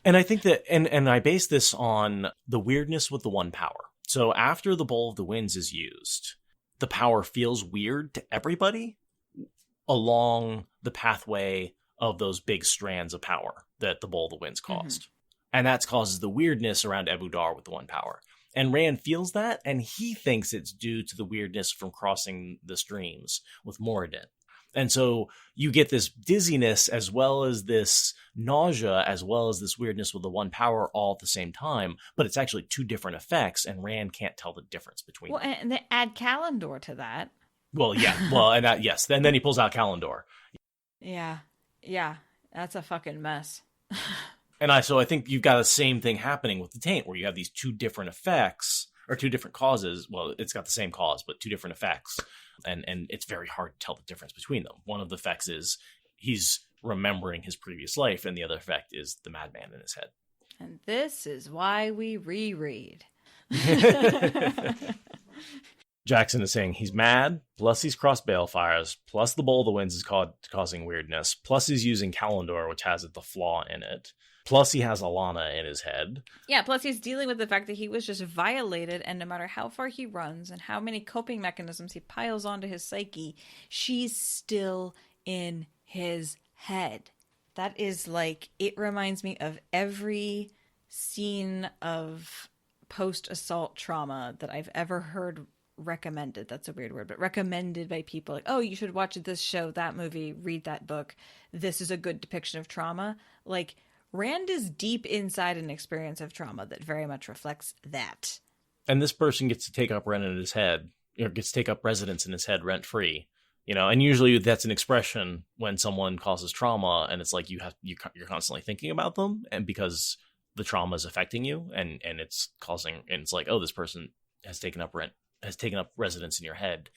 And I think that, and I base this on the weirdness with the one power. So after the Bowl of the Winds is used, the power feels weird to everybody along the pathway of those big strands of power that the Bowl of the Winds caused. Mm-hmm. And that causes the weirdness around Ebu Dar with the one power. And Rand feels that, and he thinks it's due to the weirdness from crossing the streams with Moradin. And so you get this dizziness as well as this nausea as well as this weirdness with the one power all at the same time, but it's actually two different effects, and Rand can't tell the difference between them. Well, and they add Kalendor to that. Well, yeah. Well, and that, yes. Then he pulls out Kalendor. Yeah. Yeah. That's a fucking mess. So I think you've got the same thing happening with the taint, where you have these two different effects or two different causes. Well, it's got the same cause, but two different effects. And it's very hard to tell the difference between them. One of the effects is he's remembering his previous life, and the other effect is the madman in his head. And this is why we reread. Jackson is saying he's mad, plus he's crossed Balefires, plus the Bowl of the Winds is causing weirdness, plus he's using Kalendor, which has the flaw in it. Plus, he has Alanna in his head. Yeah, plus he's dealing with the fact that he was just violated, and no matter how far he runs and how many coping mechanisms he piles onto his psyche, she's still in his head. That is like, it reminds me of every scene of post-assault trauma that I've ever heard recommended. That's a weird word, but recommended by people like, oh, you should watch this show, that movie, read that book. This is a good depiction of trauma. Like, Rand is deep inside an experience of trauma that very much reflects that. And this person gets to take up rent in his head, or gets to take up residence in his head rent-free. And usually that's an expression when someone causes trauma, and it's like you're constantly thinking about them, and because the trauma is affecting you, and it's like, oh, this person has taken up residence in your head.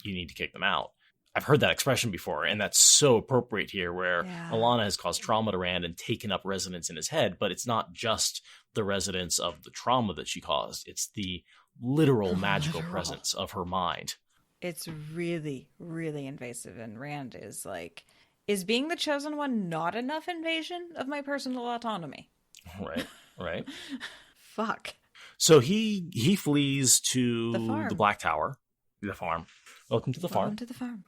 You need to kick them out. I've heard that expression before, and that's so appropriate here, where Alanna has caused trauma to Rand and taken up residence in his head, but it's not just the residence of the trauma that she caused. It's the literal magical presence of her mind. It's really, really invasive, and Rand is like, is being the chosen one not enough invasion of my personal autonomy? Right. Fuck. So he flees to the Black Tower, the farm. Welcome to the farm. Welcome to the farm.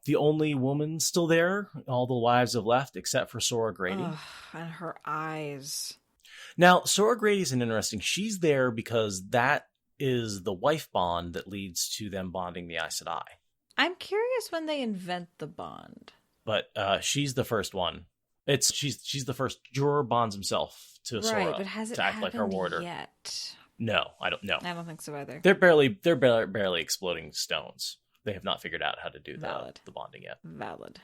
The only woman still there. All the wives have left except for Sora Grady. And her eyes. Now, Sora Grady's an interesting. She's there because that is the wife bond that leads to them bonding the Aes Sedai. I'm curious when they invent the bond. But she's the first one. She's the first. Jorah bonds himself to Sora But has it to act like her warder. yet? No, I don't know. I don't think so either. They're barely exploding stones. They have not figured out how to do the bonding yet. Valid.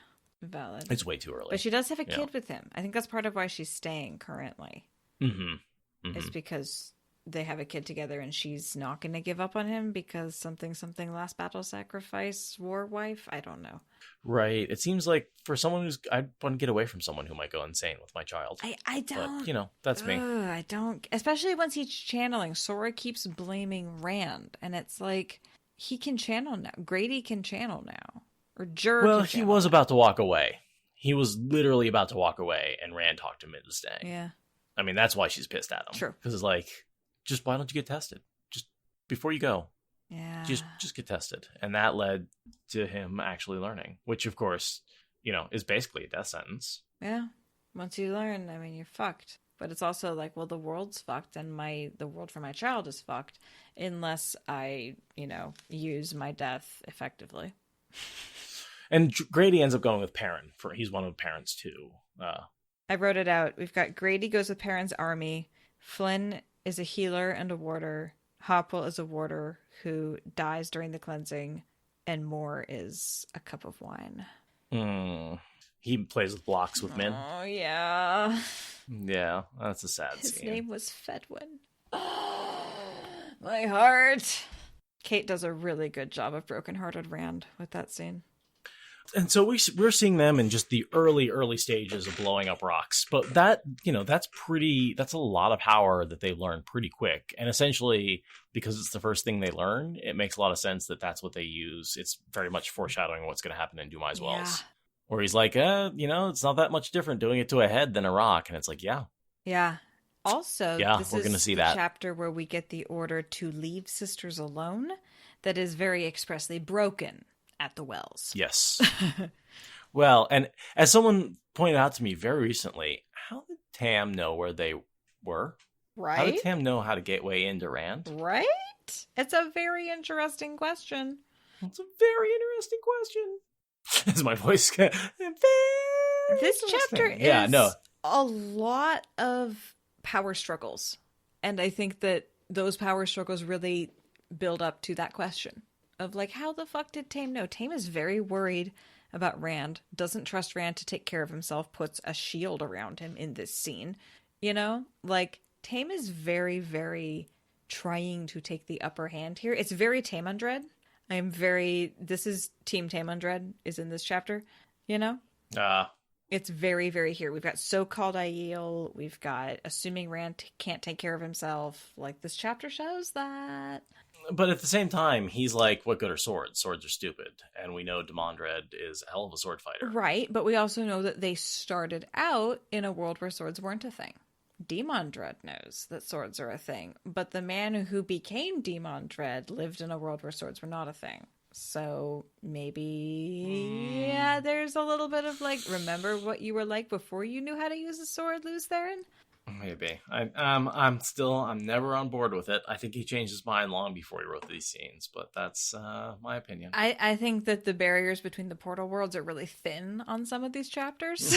It's way too early. But she does have a kid with him. I think that's part of why she's staying currently. It's because they have a kid together and she's not going to give up on him because something last battle sacrifice war wife. I don't know. Right. It seems like for someone I want to get away from someone who might go insane with my child. I don't. But, that's me. I don't. Especially once he's channeling. Sora keeps blaming Rand. And it's like, he can channel now. Grady can channel now. Or Jur Well, he was about to walk away. He was literally about to walk away and Rand talked him into staying. Yeah. I mean, that's why she's pissed at him. True. Because it's like, just why don't you get tested? Just before you go. Yeah. Just get tested. And that led to him actually learning, which of course, is basically a death sentence. Yeah. Once you learn, I mean, you're fucked. But it's also like, well, the world's fucked and the world for my child is fucked unless I, use my death effectively. And Grady ends up going with Perrin. He's one of the parents too. I wrote it out. We've got Grady goes with Perrin's army. Flynn is a healer and a warder. Hopwell is a warder who dies during the cleansing. And Moore is a cup of wine. He plays with blocks with men. Oh, yeah. Yeah, that's a sad scene. His name was Fedwin. My heart. Kate does a really good job of brokenhearted Rand with that scene. And so we're seeing them in just the early stages of blowing up rocks. But that, that's a lot of power that they learn pretty quick. And essentially, because it's the first thing they learn, it makes a lot of sense that that's what they use. It's very much foreshadowing what's going to happen in Dumai's Wells. Where he's like, it's not that much different doing it to a head than a rock. And it's like, yeah. Yeah. Also, this we're going to see that chapter where we get the order to leave sisters alone that is very expressly broken at the wells. Yes. Well, and as someone pointed out to me very recently, how did Tam know where they were? Right? How did Tam know how to get way into Rand? Right? It's a very interesting question. It's a very interesting question. Is my voice this chapter is a lot of power struggles. And I think that those power struggles really build up to that question of like, how the fuck did Taim know? Taim is very worried about Rand, doesn't trust Rand to take care of himself, puts a shield around him in this scene. Like Taim is very, very trying to take the upper hand here. It's very Taim Undread. This is Team Taim Undread is in this chapter, It's very, very here. We've got so-called Aiel. We've got assuming Rand can't take care of himself. Like, this chapter shows that. But at the same time, he's like, what good are swords? Swords are stupid. And we know Demandred is a hell of a sword fighter. Right, but we also know that they started out in a world where swords weren't a thing. Demandred knows that swords are a thing. But the man who became Demandred lived in a world where swords were not a thing. So maybe, there's a little bit of like, remember what you were like before you knew how to use a sword, Luz Theron? Maybe. I'm never on board with it. I think he changed his mind long before he wrote these scenes, but that's my opinion. I think that the barriers between the portal worlds are really thin on some of these chapters.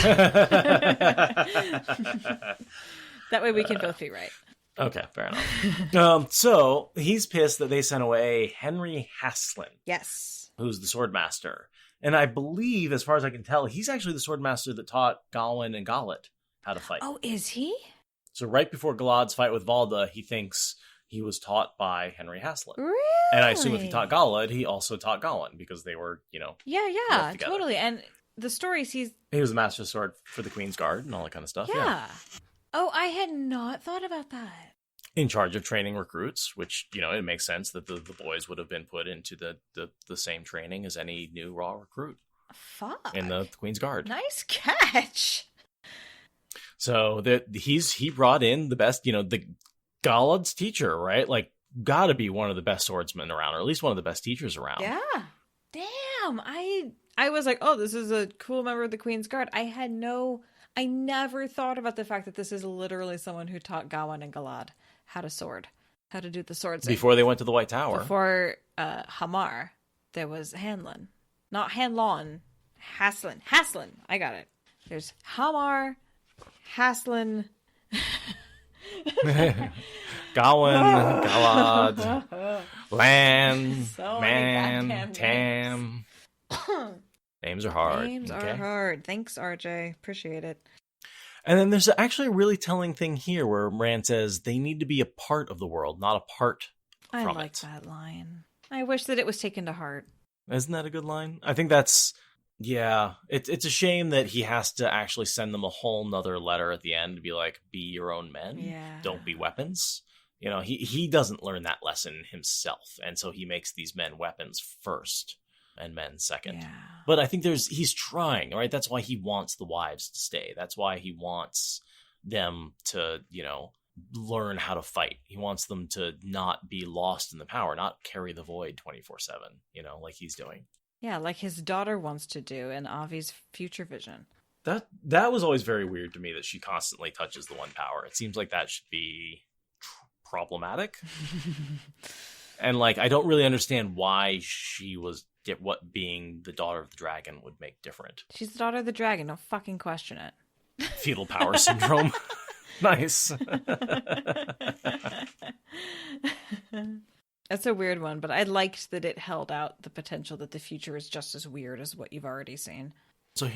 That way we can both be right. Okay, fair enough. So he's pissed that they sent away Henry Haslin. Yes. Who's the swordmaster. And I believe, as far as I can tell, he's actually the swordmaster that taught Gawain and Galet how to fight. Oh, is he? So right before Galad's fight with Valda, he thinks he was taught by Henry Haslin. Really? And I assume if he taught Galad, he also taught Gawain, because they were, Yeah, totally. And the stories he was a master sword for the Queen's Guard and all that kind of stuff. Yeah. Oh, I had not thought about that. In charge of training recruits, which, it makes sense that the boys would have been put into the same training as any new raw recruit. Fuck. In the Queen's Guard. Nice catch. So he brought in the best, the Galad's teacher, right? Like, gotta be one of the best swordsmen around, or at least one of the best teachers around. Yeah. Damn. I was like, oh, this is a cool member of the Queen's Guard. I had no I never thought about the fact that this is literally someone who taught Gawain and Galad how to sword, how to do the swords. Before they went to the White Tower. Before Hamar, there was Hanlon. Not Hanlon, Haslin. Haslin, I got it. There's Hamar, Haslin... Gawain, Galad, Lan, So Man, many goddamn Tam. Names are hard. Names are hard. Thanks, RJ. Appreciate it. And then there's actually a really telling thing here where Rand says they need to be a part of the world, not apart I from like it. that line. I wish that it was taken to heart. Isn't that a good line? I think that's... Yeah, it's a shame that he has to actually send them a whole nother letter at the end to be like, be your own men. Yeah. Don't be weapons. You know, he doesn't learn that lesson himself. And so he makes these men weapons first and men second. Yeah. But I think he's trying, right? That's why he wants the wives to stay. That's why he wants them to, you know, learn how to fight. He wants them to not be lost in the power, not carry the void 24/7, you know, like he's doing. Yeah, like his daughter wants to do in Avi's future vision. That was always very weird to me that she constantly touches the one power. It seems like that should be problematic. And like, I don't really understand why she was what being the daughter of the dragon would make different. She's the daughter of the dragon. Don't fucking question it. Fetal power syndrome. Nice. That's a weird one, but I liked that it held out the potential that the future is just as weird as what you've already seen. So,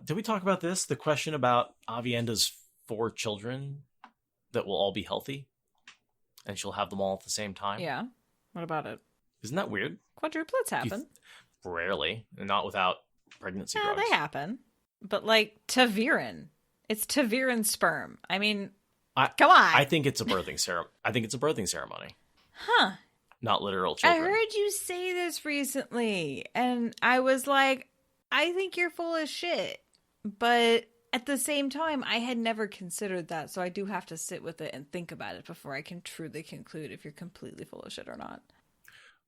did we talk about this? The question about Avienda's 4 children that will all be healthy, and she'll have them all at the same time. Yeah. What about it? Isn't that weird? Quadruplets happen. Rarely, and not without pregnancy Yeah, drugs. they happen. But like Verin, it's Verin sperm. I mean, come on. I think it's a birthing ceremony. I think it's a birthing ceremony. Huh. Not literal children. I heard you say this recently, and I was like, I think you're full of shit. But at the same time, I had never considered that, so I do have to sit with it and think about it before I can truly conclude if you're completely full of shit or not.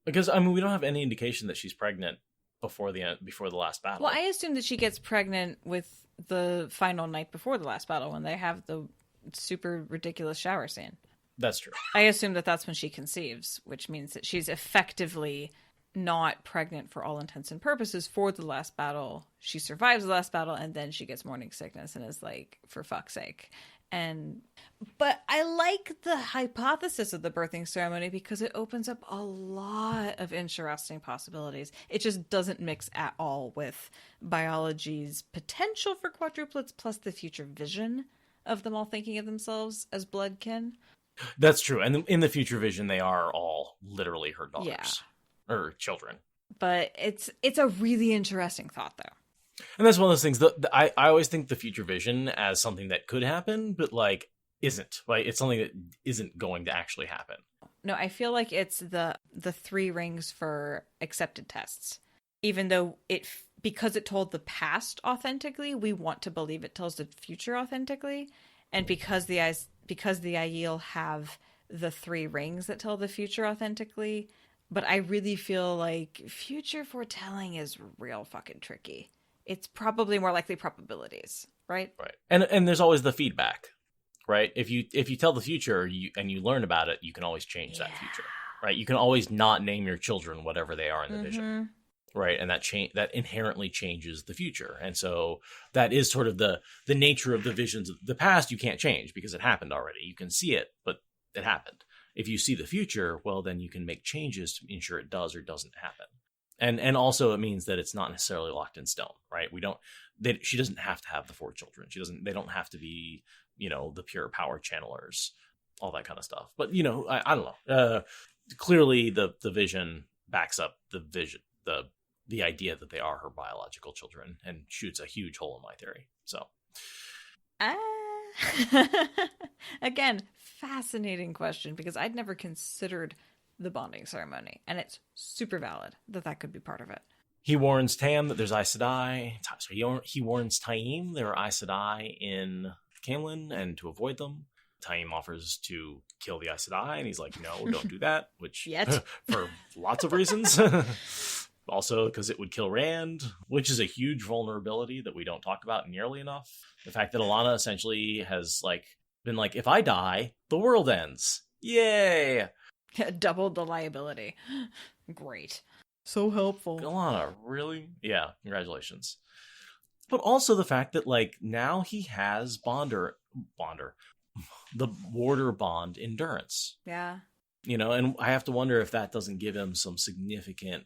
Because, I mean, we don't have any indication that she's pregnant before the last battle. Well, I assume that she gets pregnant with the final night before the last battle when they have the super ridiculous shower scene. That's true. I assume that that's when she conceives, which means that she's effectively not pregnant for all intents and purposes for the last battle. She survives the last battle, and then she gets morning sickness and is like, for fuck's sake. But I like the hypothesis of the birthing ceremony because it opens up a lot of interesting possibilities. It just doesn't mix at all with biology's potential for quadruplets plus the future vision of them all thinking of themselves as bloodkin. That's true. And in the future vision, they are all literally her daughters. Yeah. Or children. But it's a really interesting thought, though. And that's one of those things that I always think the future vision as something that could happen, but like isn't. Like it's something that isn't going to actually happen. No, I feel like it's the 3 rings for accepted tests. Even though because it told the past authentically, we want to believe it tells the future authentically. And because the Aiel have the 3 rings that tell the future authentically, but I really feel like future foretelling is real fucking tricky. It's probably more likely probabilities, right? Right. And there's always the feedback, right? If you tell the future and you learn about it, you can always change that future, right? You can always not name your children whatever they are in the vision, right? And that inherently changes the future. And so that is sort of the nature of the visions of the past. You can't change because it happened already. You can see it, but it happened. If you see the future, well, then you can make changes to ensure it does or doesn't happen. And also it means that it's not necessarily locked in stone, right? She doesn't have to have the 4 children. They don't have to be, the pure power channelers, all that kind of stuff. But, I don't know. Clearly the vision backs up the idea that they are her biological children and shoots a huge hole in my theory. So. Again, fascinating question because I'd never considered the bonding ceremony, and it's super valid that could be part of it. He warns Tam that there's Aes Sedai. He warns Taim there are Aes Sedai in Camelin and to avoid them. Taim offers to kill the Aes Sedai, and he's like, no, don't do that, which Yet. for lots of reasons. Also, because it would kill Rand, which is a huge vulnerability that we don't talk about nearly enough. The fact that Alanna essentially has been like, if I die, the world ends. Yay! Doubled the liability. Great. So helpful. Alanna, really? Yeah, congratulations. But also the fact that now he has the warder bond endurance. Yeah. And I have to wonder if that doesn't give him some significant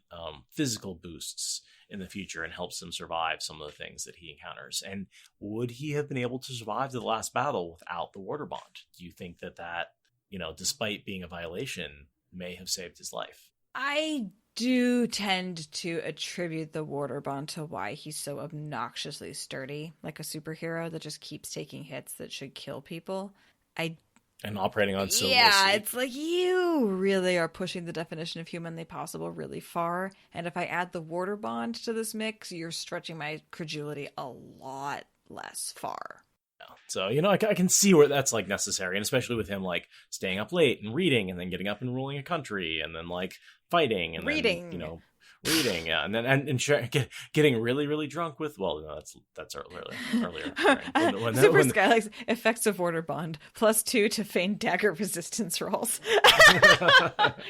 physical boosts in the future and helps him survive some of the things that he encounters. And would he have been able to survive the last battle without the warder bond? Do you think that despite being a violation, may have saved his life? I do tend to attribute the warder bond to why he's so obnoxiously sturdy, like a superhero that just keeps taking hits that should kill people. And operating on so yeah, it's like you really are pushing the definition of humanly possible really far. And if I add the warder bond to this mix, you're stretching my credulity a lot less far. So, I can see where that's necessary, and especially with him staying up late and reading and then getting up and ruling a country and then fighting and reading. Then, reading, yeah, and then and getting really, really drunk with. Well, no, that's earlier. Right? Super Skylight's effects of warder bond +2 to feign dagger resistance rolls.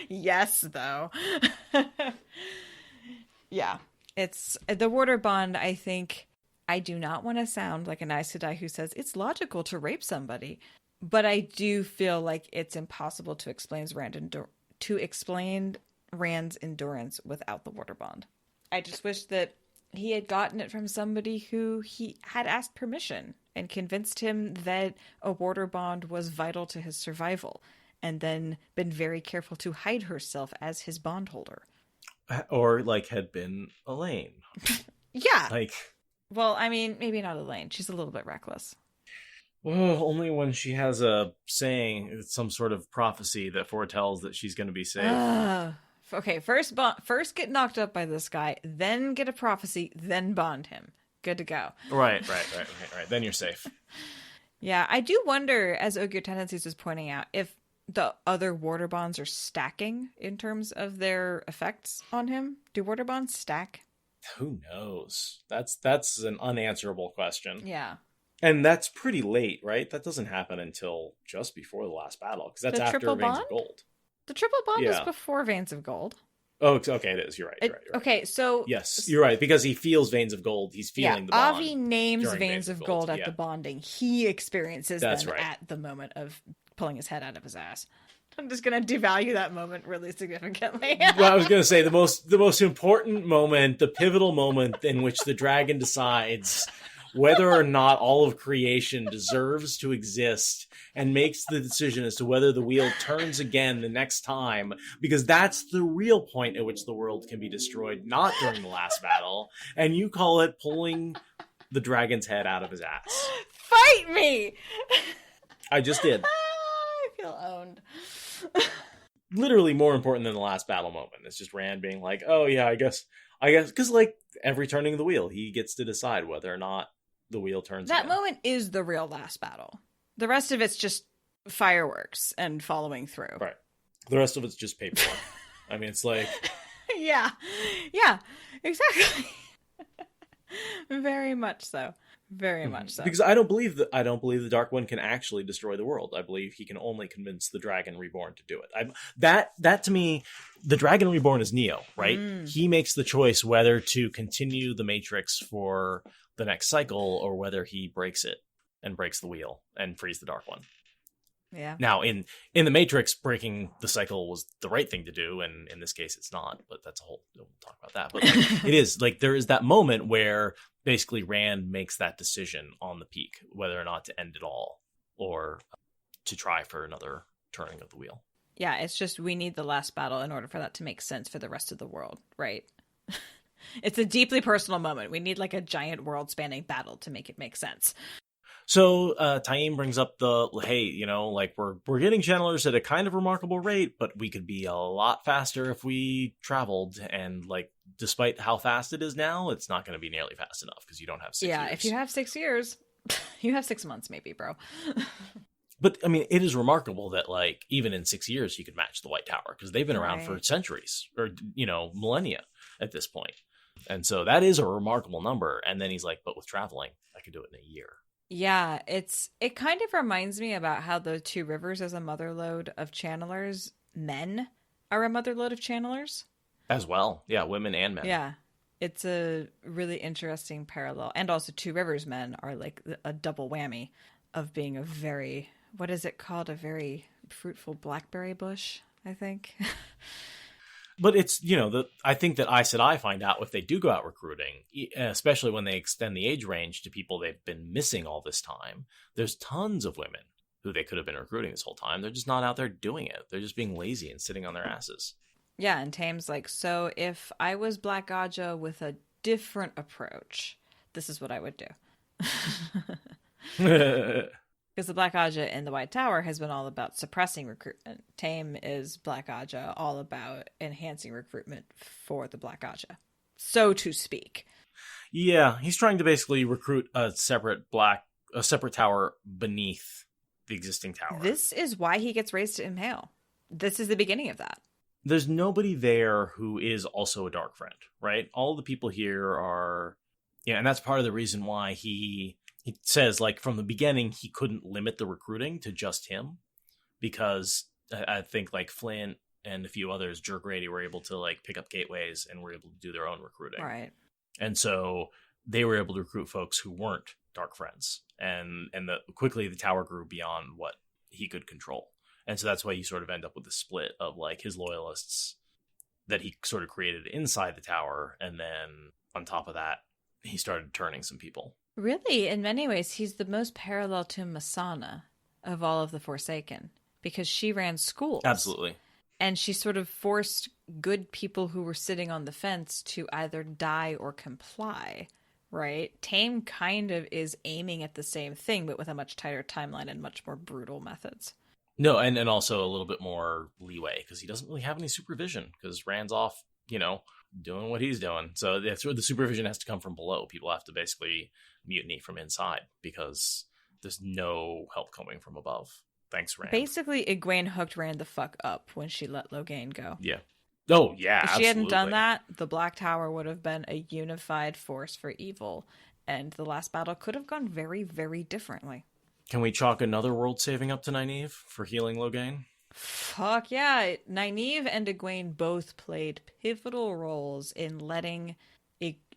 Yes, though. Yeah, it's the warder bond. I think I do not want to sound like an Aes Sedai who says it's logical to rape somebody, but I do feel like it's impossible to explain Rand's endurance without the warder bond. I just wish that he had gotten it from somebody who he had asked permission and convinced him that a warder bond was vital to his survival, and then been very careful to hide herself as his bondholder. Or had been Elaine. Yeah. Well, I mean, maybe not Elaine. She's a little bit reckless. Well, only when she has a saying, some sort of prophecy that foretells that she's going to be safe. Okay, first get knocked up by this guy, then get a prophecy, then bond him. Good to go. Right. Then you're safe. Yeah, I do wonder, as Ogier Tendencies is pointing out, if the other warder bonds are stacking in terms of their effects on him. Do warder bonds stack? Who knows? That's an unanswerable question. Yeah. And that's pretty late, right? That doesn't happen until just before the last battle, because that's after Veins of Gold. The triple bond is before Veins of Gold. Oh, okay, it is. You're right. You're right. Okay, so... Yes, you're right, because he feels Veins of Gold. He's feeling the bond. Avi names Veins of Gold at the bonding. He experiences them at the moment of pulling his head out of his ass. I'm just going to devalue that moment really significantly. Well, I was going to say the most important moment, the pivotal moment in which the dragon decides whether or not all of creation deserves to exist and makes the decision as to whether the wheel turns again the next time, because that's the real point at which the world can be destroyed, not during the last battle. And you call it pulling the dragon's head out of his ass. Fight me! I just did. I feel owned. Literally more important than the last battle moment. It's just Rand being like, oh yeah, I guess, because every turning of the wheel, he gets to decide whether or not the wheel turns That again. moment is the real last battle. The rest of it's just fireworks and following through. Right. The rest of it's just paperwork. I mean, it's like... Yeah, exactly. Very much so. Very much so. Because I don't believe the Dark One can actually destroy the world. I believe he can only convince the Dragon Reborn to do it. That to me, the Dragon Reborn is Neo, right? He makes the choice whether to continue the Matrix for the next cycle or whether he breaks it and breaks the wheel and frees the Dark One. Yeah. Now, in the Matrix, breaking the cycle was the right thing to do, and in this case, it's not. But that's a whole. We'll talk about that. But it is there is that moment where basically Rand makes that decision on the peak whether or not to end it all or to try for another turning of the wheel. Yeah, it's just we need the last battle in order for that to make sense for the rest of the world, right? It's a deeply personal moment. We need a giant world-spanning battle to make it make sense. So Taim brings up hey, we're getting channelers at a kind of remarkable rate, but we could be a lot faster if we traveled. And despite how fast it is now, it's not going to be nearly fast enough because you don't have 6 years. Yeah, if you have 6 years, you have 6 months maybe, bro. But I mean, it is remarkable that even in 6 years, you could match the White Tower because they've been around for centuries or, millennia. at this point. And so that is a remarkable number. And then he's like, but with traveling, I could do it in a year. Yeah, it kind of reminds me about how the Two Rivers is a motherlode of channelers. Men are a motherlode of channelers. As well. Yeah, women and men. Yeah. It's a really interesting parallel. And also Two Rivers men are like a double whammy of being a very, what is it called? A very fruitful blackberry bush, I think. But it's, I think that Aes Sedai find out if they do go out recruiting, especially when they extend the age range to people they've been missing all this time. There's tons of women who they could have been recruiting this whole time. They're just not out there doing it. They're just being lazy and sitting on their asses. Yeah, and Taim's like, so if I was Black Aja with a different approach, this is what I would do. Because the Black Aja in the White Tower has been all about suppressing recruitment. Taim is Black Aja, all about enhancing recruitment for the Black Aja, so to speak. Yeah, he's trying to basically recruit a separate tower beneath the existing tower. This is why he gets raised to Impale. This is the beginning of that. There's nobody there who is also a dark friend, right? All the people here are, and that's part of the reason why he says, like, from the beginning, he couldn't limit the recruiting to just him, because I think, like, Flint and a few others, Jerk Grady, were able to, like, pick up gateways and were able to do their own recruiting. Right. And so they were able to recruit folks who weren't dark friends. And quickly the tower grew beyond what he could control. And so that's why you sort of end up with the split of, like, his loyalists that he sort of created inside the tower. And then on top of that, he started turning some people. Really, in many ways, he's the most parallel to Masana of all of the Forsaken, because she ran schools. Absolutely. And she sort of forced good people who were sitting on the fence to either die or comply, right? Taim kind of is aiming at the same thing, but with a much tighter timeline and much more brutal methods. No, and also a little bit more leeway, because he doesn't really have any supervision, because Rand's off, doing what he's doing. So that's where the supervision has to come from below. People have to basically mutiny from inside, because there's no help coming from above. Thanks, Rand. Basically, Egwene hooked Rand the fuck up when she let Logain go. Yeah. Oh, yeah, If absolutely. she hadn't done that, the Black Tower would have been a unified force for evil, and the last battle could have gone very, very differently. Can we chalk another world saving up to Nynaeve for healing Logain? Fuck yeah. Nynaeve and Egwene both played pivotal roles in letting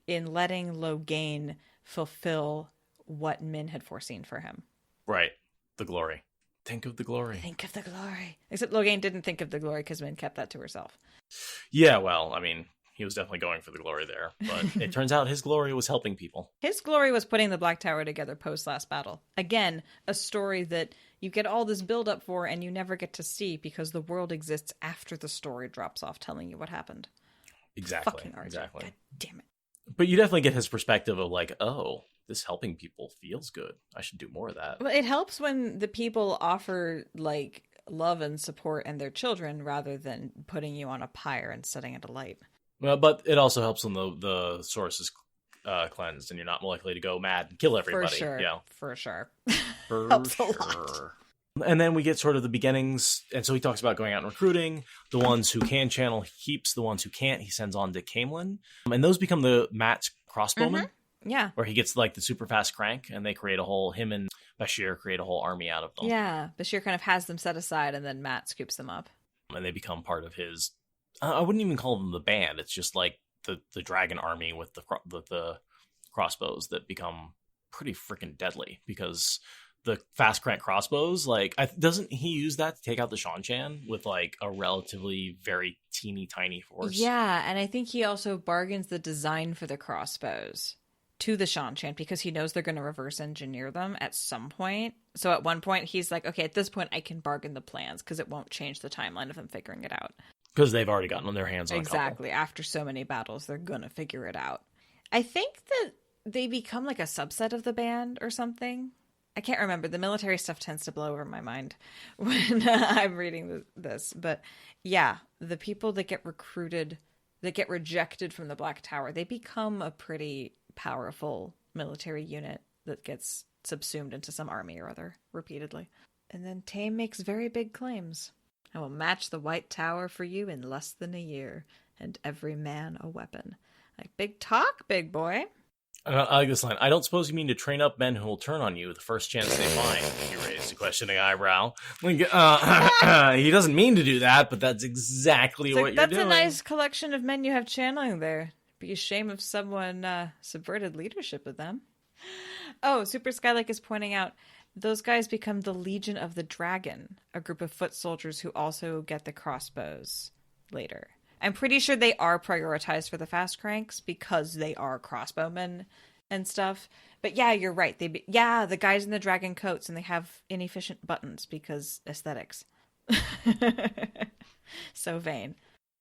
Logain fulfill what Min had foreseen for him. Right. The glory. Think of the glory. Think of the glory. Except Logain didn't think of the glory because Min kept that to herself. Yeah, well, I mean, he was definitely going for the glory there, but it turns out his glory was helping people. His glory was putting the Black Tower together post-last battle. Again, a story that you get all this build-up for and you never get to see because the world exists after the story drops off telling you what happened. Exactly. Fucking RJ. Exactly. God damn it. But you definitely get his perspective of, like, oh, this helping people feels good. I should do more of that. Well, it helps when the people offer, like, love and support and their children rather than putting you on a pyre and setting it alight. Well, but it also helps when the source is cleansed and you're not more likely to go mad and kill everybody. For sure. Yeah. For sure. For Helps sure. a lot. And then we get sort of the beginnings. And so he talks about going out and recruiting. The ones who can channel, he keeps. The ones who can't, he sends on to Caemlyn. And those become the Matt's crossbowmen. Mm-hmm. Yeah. Where he gets, like, the super fast crank and they create him and Bashir create a whole army out of them. Yeah. Bashir kind of has them set aside and then Matt scoops them up. And they become part of his... I wouldn't even call them the band. It's just like the dragon army with the crossbows that become pretty freaking deadly, because the fast crank crossbows, like, doesn't he use that to take out the Shan-Chan with, like, a relatively very teeny tiny force? Yeah, and I think he also bargains the design for the crossbows to the Shan-Chan because he knows they're going to reverse engineer them at some point. So at one point he's like, okay, at this point I can bargain the plans because it won't change the timeline of them figuring it out. Because they've already gotten their hands on Exactly. After so many battles, they're going to figure it out. I think that they become like a subset of the band or something. I can't remember. The military stuff tends to blow over my mind when I'm reading this. But yeah, the people that get recruited, that get rejected from the Black Tower, they become a pretty powerful military unit that gets subsumed into some army or other repeatedly. And then Taim makes very big claims. I will match the White Tower for you in less than a year. and every man a weapon. Like, big talk, big boy. I like this line. I don't suppose you mean to train up men who will turn on you the first chance they find. He raised a questioning eyebrow. Like, he doesn't mean to do that, but that's exactly what you're doing. That's a nice collection of men you have channeling there. Be a shame if someone subverted leadership of them. Oh, Super Skylake is pointing out those guys become the Legion of the Dragon, a group of foot soldiers who also get the crossbows later. I'm pretty sure they are prioritized for the fast cranks because they are crossbowmen and stuff. But yeah, you're right. The guys in the dragon coats, and they have inefficient buttons because aesthetics. So vain.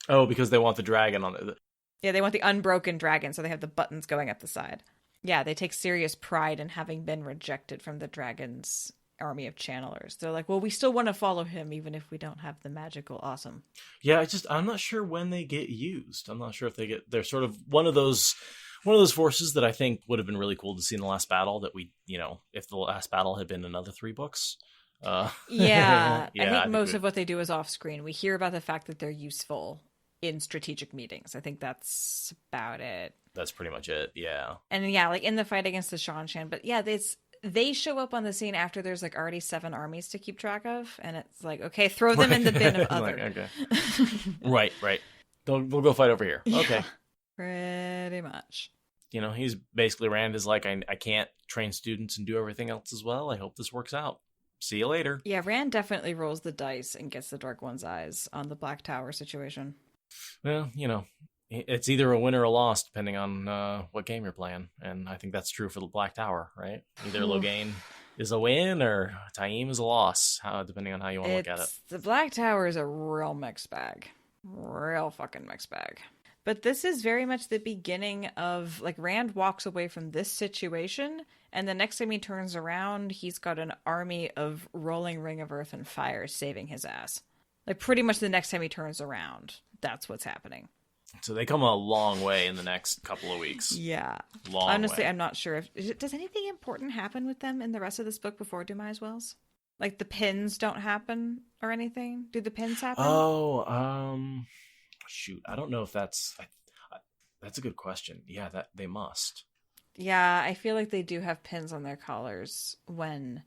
Oh, because they want the dragon on it. Yeah, they want the unbroken dragon, so they have the buttons going up the side. Yeah, they take serious pride in having been rejected from the dragon's army of channelers. They're like, well, we still want to follow him even if we don't have the magical awesome. Yeah, I'm not sure when they get used. I'm not sure if they're sort of one of those forces that I think would have been really cool to see in the last battle, that we, if the last battle had been another 3 books. Yeah, I think most of what they do is off screen. We hear about the fact that they're useful in strategic meetings. I think that's about it. That's pretty much it. Yeah. And yeah, like in the fight against the Shanshan, but yeah, they show up on the scene after there's like already 7 armies to keep track of, and it's like, okay, throw them in the bin of other. Like, okay. right. We'll go fight over here. Yeah, okay. Pretty much. He's basically Rand is like, I can't train students and do everything else as well. I hope this works out. See you later. Yeah, Rand definitely rolls the dice and gets the Dark One's eyes on the Black Tower situation. Well, it's either a win or a loss, depending on what game you're playing. And I think that's true for the Black Tower, right? Either Logain is a win or Taim is a loss, depending on how you want to look at it. The Black Tower is a real mixed bag. Real fucking mixed bag. But this is very much the beginning of, like, Rand walks away from this situation, and the next time he turns around, he's got an army of rolling ring of earth and fire saving his ass. Like, pretty much the next time he turns around, that's what's happening. So they come a long way in the next couple of weeks. Yeah. Honestly, I'm not sure does anything important happen with them in the rest of this book before Demise Wells? Like, the pins don't happen or anything? Do the pins happen? Oh, shoot. I don't know if that's a good question. Yeah, that they must. Yeah, I feel like they do have pins on their collars when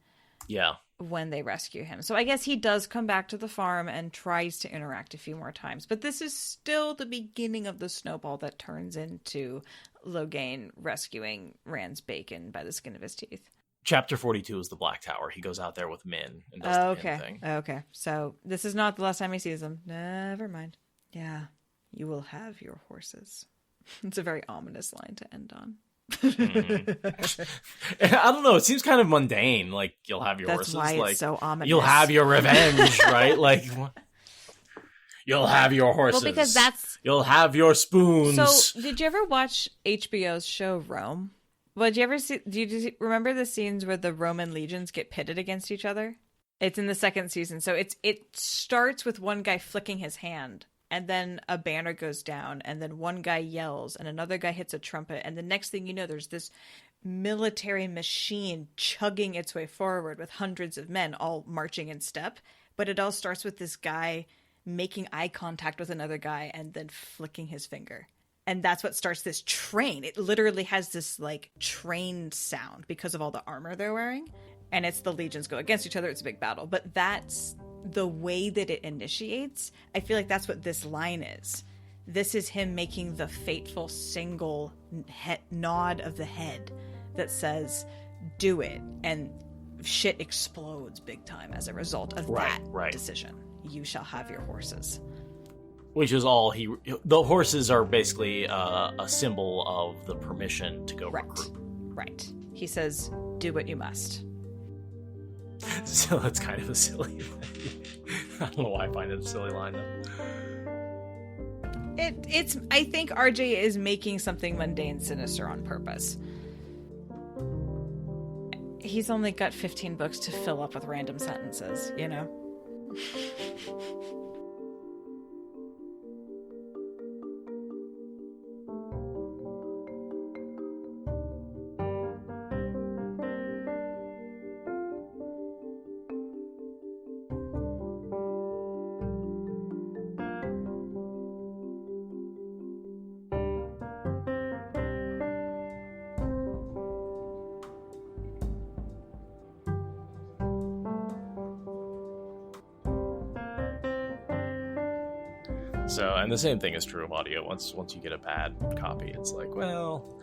they rescue him. So I guess he does come back to the farm and tries to interact a few more times. But this is still the beginning of the snowball that turns into Logain rescuing Rand's bacon by the skin of his teeth. Chapter 42 is the Black Tower. He goes out there with Min and does the pin thing. Okay. So this is not the last time he sees them. Never mind. Yeah. You will have your horses. It's a very ominous line to end on. Mm-hmm. I don't know. It seems kind of mundane. Like, you'll have your horses. That's why like, it's so ominous. You'll have your revenge, right? Like, you'll have your horses. Well, because you'll have your spoons. So, did you ever watch HBO's show Rome? Well, did you ever see? Do you remember the scenes where the Roman legions get pitted against each other? It's in the 2nd season. So it starts with one guy flicking his hand, and then a banner goes down, and then one guy yells, and another guy hits a trumpet, and the next thing you know, there's this military machine chugging its way forward with hundreds of men all marching in step. But it all starts with this guy making eye contact with another guy and then flicking his finger. And that's what starts this train. It literally has this, like, train sound because of all the armor they're wearing. And it's the legions go against each other. It's a big battle. But that's the way that it initiates. I feel like that's what this line is. This is him making the fateful single nod of the head that says, do it. And shit explodes big time as a result of that decision. You shall have your horses. Which is all the horses are basically a symbol of the permission to go recruit. Right. He says, do what you must. So that's kind of a silly thing. I don't know why I find it a silly line, though. I think RJ is making something mundane sinister on purpose. He's only got 15 books to fill up with random sentences, you know? So, and the same thing is true of audio. Once you get a bad copy, it's like, well,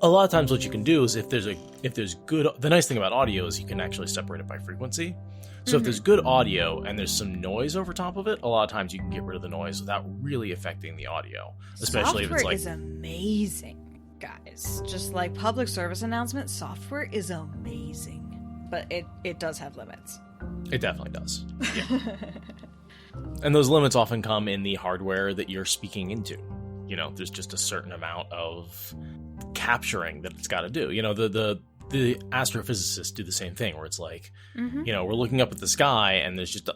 a lot of times what you can do is if there's good, the nice thing about audio is you can actually separate it by frequency. So if there's good audio and there's some noise over top of it, a lot of times you can get rid of the noise without really affecting the audio. Especially software if it's like, is amazing, guys. Just like public service announcement, software is amazing, but it does have limits. It definitely does. Yeah. And those limits often come in the hardware that you're speaking into. You know, there's just a certain amount of capturing that it's got to do. You know, the astrophysicists do the same thing, where it's like, you know, we're looking up at the sky and there's just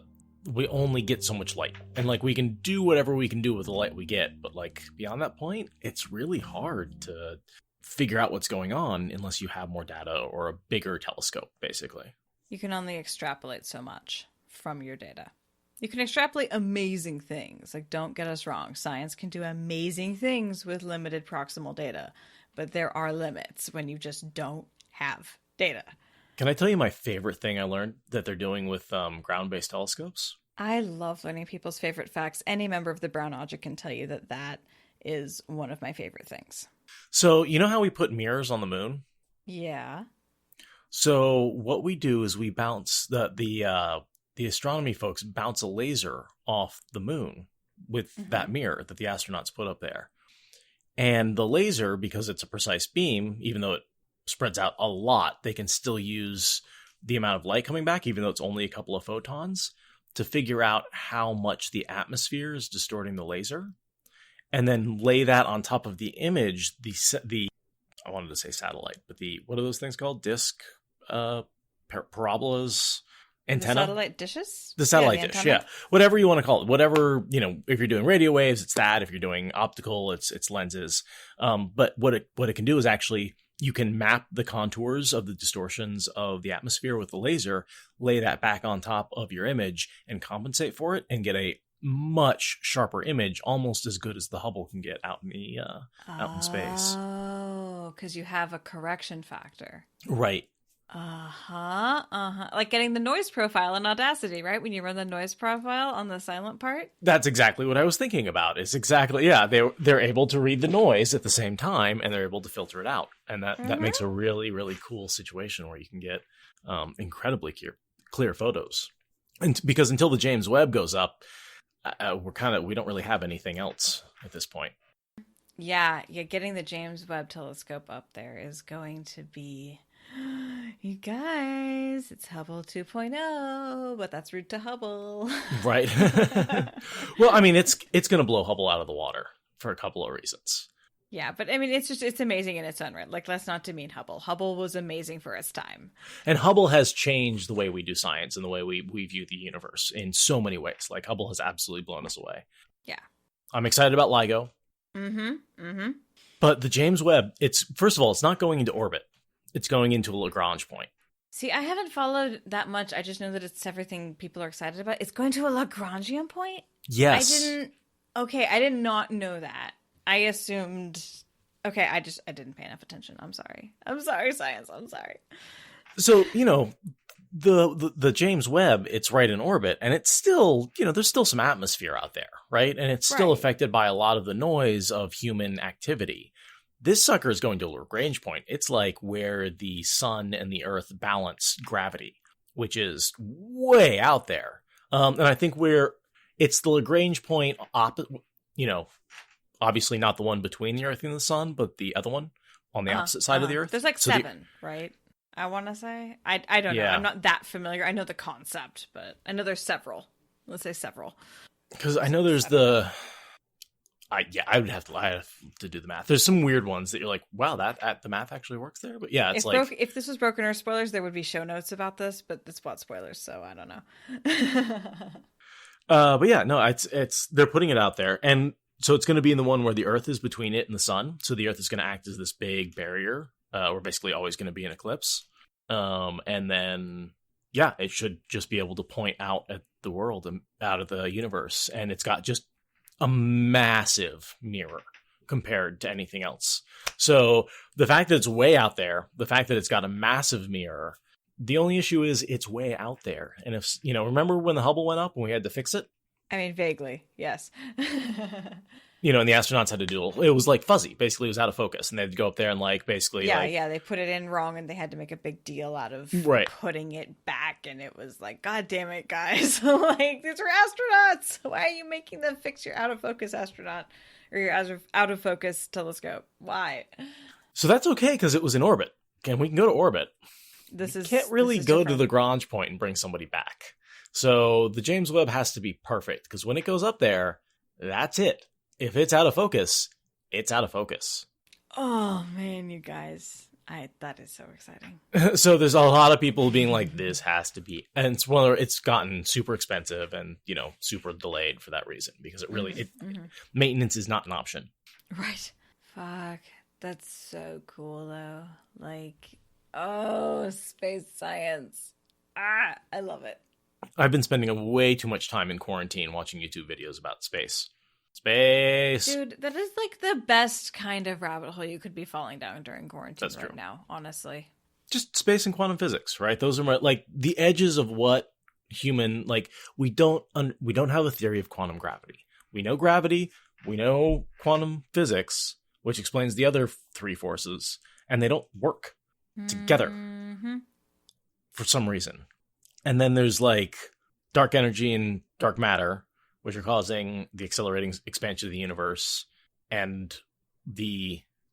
we only get so much light, and like we can do whatever we can do with the light we get, but like beyond that point, it's really hard to figure out what's going on unless you have more data or a bigger telescope, basically. You can only extrapolate so much from your data. You can extrapolate amazing things. Like, don't get us wrong. Science can do amazing things with limited proximal data, but there are limits when you just don't have data. Can I tell you my favorite thing I learned that they're doing with ground-based telescopes? I love learning people's favorite facts. Any member of the Brown Object can tell you that that is one of my favorite things. So, you know how we put mirrors on the moon? Yeah. So what we do is we bounce the astronomy folks bounce a laser off the moon with that mirror that the astronauts put up there. And the laser, because it's a precise beam, even though it spreads out a lot, they can still use the amount of light coming back, even though it's only a couple of photons, to figure out how much the atmosphere is distorting the laser, and then lay that on top of the image, the I wanted to say satellite, but what are those things called? Disc, parabolas, antenna? The satellite dishes? The satellite the dish, antenna? yeah. Whatever you want to call it. Whatever, you know, if you're doing radio waves, it's that. If you're doing optical, it's lenses. But what it can do is actually, you can map the contours of the distortions of the atmosphere with the laser, lay that back on top of your image and compensate for it, and get a much sharper image, almost as good as the Hubble can get out in space. Oh, because you have a correction factor. Right. Like getting the noise profile in Audacity, right? When you run the noise profile on the silent part. That's exactly what I was thinking about. It's exactly, yeah, they're able to read the noise at the same time, and they're able to filter it out. And that makes a really, really cool situation where you can get incredibly clear photos. And because until the James Webb goes up, we don't really have anything else at this point. Yeah, getting the James Webb telescope up there is going to be, you guys, it's Hubble 2.0, but that's route to Hubble. Right. Well, I mean, it's going to blow Hubble out of the water for a couple of reasons. Yeah, but I mean, it's amazing in its own right. Like, let's not demean Hubble. Hubble was amazing for its time. And Hubble has changed the way we do science and the way we view the universe in so many ways. Like, Hubble has absolutely blown us away. Yeah. I'm excited about LIGO. But the James Webb, first of all, it's not going into orbit. It's going into a Lagrange point. See, I haven't followed that much. I just know that it's everything people are excited about. It's going to a Lagrangian point? Yes. I did not know that. I assumed, I didn't pay enough attention. I'm sorry, science. I'm sorry. So, you know, the James Webb, it's right in orbit, and it's still, you know, there's still some atmosphere out there, right? And it's still affected by a lot of the noise of human activity. This sucker is going to a Lagrange point. It's like where the sun and the earth balance gravity, which is way out there. And I think it's the Lagrange point, you know, obviously not the one between the earth and the sun, but the other one on the opposite side of the earth. There's like seven, right? I want to say. I don't know. I'm not that familiar. I know the concept, but I know there's several. Let's say several. Because I know there's I have to do the math. There's some weird ones that you're like, wow, that the math actually works there. But yeah, it's if this was Broken Earth spoilers, there would be show notes about this, but it's what spoilers, so I don't know. But yeah, no, it's they're putting it out there, and so it's going to be in the one where the Earth is between it and the sun. So the Earth is going to act as this big barrier. We're basically always going to be in eclipse. And then, yeah, it should just be able to point out at the world and out of the universe. And it's got just a massive mirror compared to anything else. So the fact that it's way out there, the fact that it's got a massive mirror, the only issue is it's way out there. And if, you know, remember when the Hubble went up and we had to fix it? I mean, vaguely, yes. And the astronauts had to do it was like fuzzy. Basically, it was out of focus, and they'd go up there and like basically they put it in wrong, and they had to make a big deal out of putting it back, and it was like, God damn it, guys! Like, these are astronauts. Why are you making them fix your out of focus astronaut or your out of focus telescope? Why? So that's okay because it was in orbit, and we can go to orbit. Can't really go different. to the Lagrange point and bring somebody back. So the James Webb has to be perfect because when it goes up there, that's it. If it's out of focus, it's out of focus. Oh man, you guys. That is so exciting. So there's a lot of people being like, this has to be, and it's gotten super expensive and, super delayed for that reason because it really, maintenance is not an option. Right. Fuck. That's so cool though. Like, space science. I love it. I've been spending way too much time in quarantine watching YouTube videos about space. Space. Dude, that is like the best kind of rabbit hole you could be falling down during quarantine That's true. Now, honestly. Just space and quantum physics, right? Those are like the edges of what human, like we don't have a theory of quantum gravity. We know gravity, we know quantum physics, which explains the other three forces, and they don't work together for some reason. And then there's like dark energy and dark matter, which are causing the accelerating expansion of the universe, and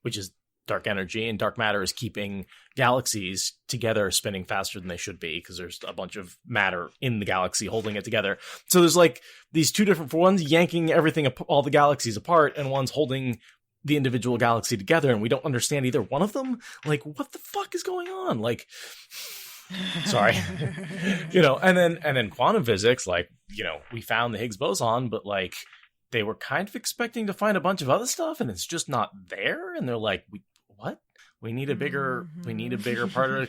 which is dark energy, and dark matter is keeping galaxies together spinning faster than they should be because there's a bunch of matter in the galaxy holding it together. So there's like these two different, for one's yanking everything, all the galaxies apart, and one's holding the individual galaxy together, and we don't understand either one of them. Like, what the fuck is going on? Like, sorry. And then quantum physics, like, we found the Higgs boson, but like they were kind of expecting to find a bunch of other stuff and it's just not there. And they're like, what? We need a bigger part of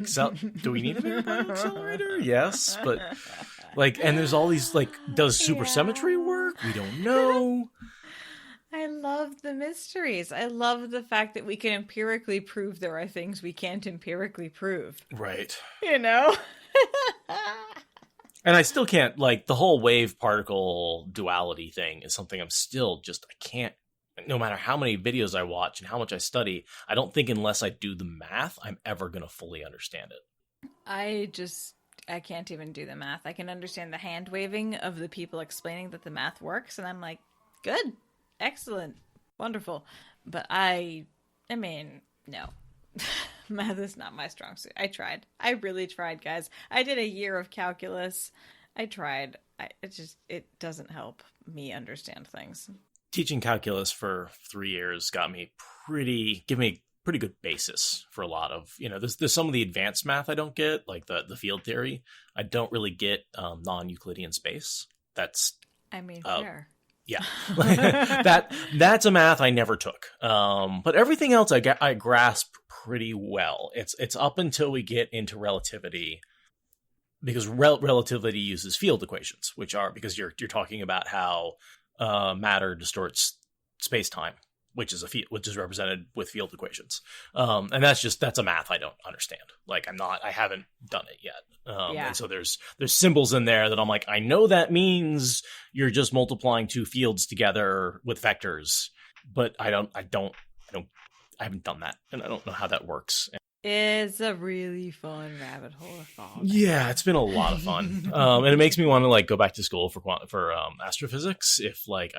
do we need a bigger part of accelerator? Yes. But like, and there's all these like, does supersymmetry work? We don't know. I love the mysteries. I love the fact that we can empirically prove there are things we can't empirically prove. Right. And I still can't, like, the whole wave particle duality thing is something I'm still just, I can't, no matter how many videos I watch and how much I study, I don't think unless I do the math, I'm ever going to fully understand it. I can't even do the math. I can understand the hand waving of the people explaining that the math works, and I'm like, good. Excellent. Wonderful. But I mean, no. Math is not my strong suit. I tried. I really tried, guys. I did a year of calculus. I tried. It doesn't help me understand things. Teaching calculus for 3 years give me a pretty good basis for a lot of, there's some of the advanced math I don't get, like the field theory. I don't really get non-Euclidean space. Fair. Yeah, that's a math I never took. But everything else I grasp pretty well. It's up until we get into relativity, because relativity uses field equations, which are because you're talking about how matter distorts space-time, which is represented with field equations. And that's a math I don't understand. Like I haven't done it yet. And so there's symbols in there that I'm like, I know that means you're just multiplying two fields together with vectors, but I haven't done that, and I don't know how that works. It's a really fun rabbit hole of fog. Yeah, it's been a lot of fun. And it makes me want to like go back to school for astrophysics if like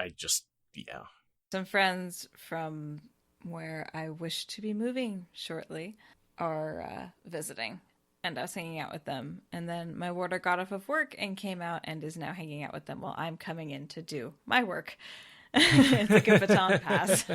Some friends from where I wish to be moving shortly are visiting, and I was hanging out with them. And then my warder got off of work and came out and is now hanging out with them while I'm coming in to do my work. It's like a baton pass.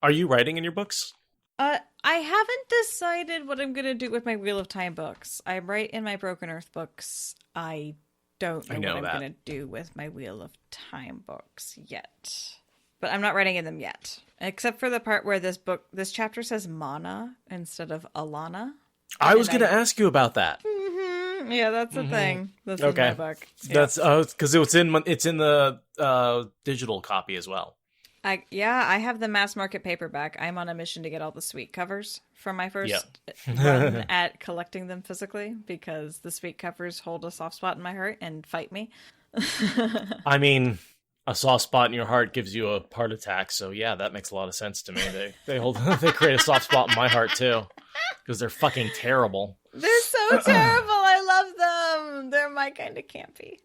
Are you writing in your books? I haven't decided what I'm going to do with my Wheel of Time books. I write in my Broken Earth books. I don't know what I'm going to do with my Wheel of Time books yet. But I'm not writing in them yet. Except for the part where this chapter says Mana instead of Alanna. I was going to ask you about that. Mm-hmm. Yeah, that's the thing. That's in my book. Yeah. That's because it's in the digital copy as well. I have the mass market paperback. I'm on a mission to get all the sweet covers from my first run at collecting them physically, because the sweet covers hold a soft spot in my heart and fight me. I mean, a soft spot in your heart gives you a heart attack, so yeah, that makes a lot of sense to me. They create a soft spot in my heart too, because they're fucking terrible. They're so terrible. I love them. They're my kind of campy.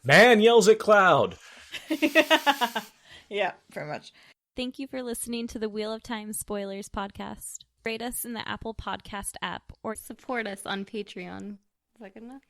Man yells at cloud. Yeah, pretty much. Thank you for listening to the Wheel of Time Spoilers podcast. Rate us in the Apple Podcast app or Support us on Patreon. Is that good enough?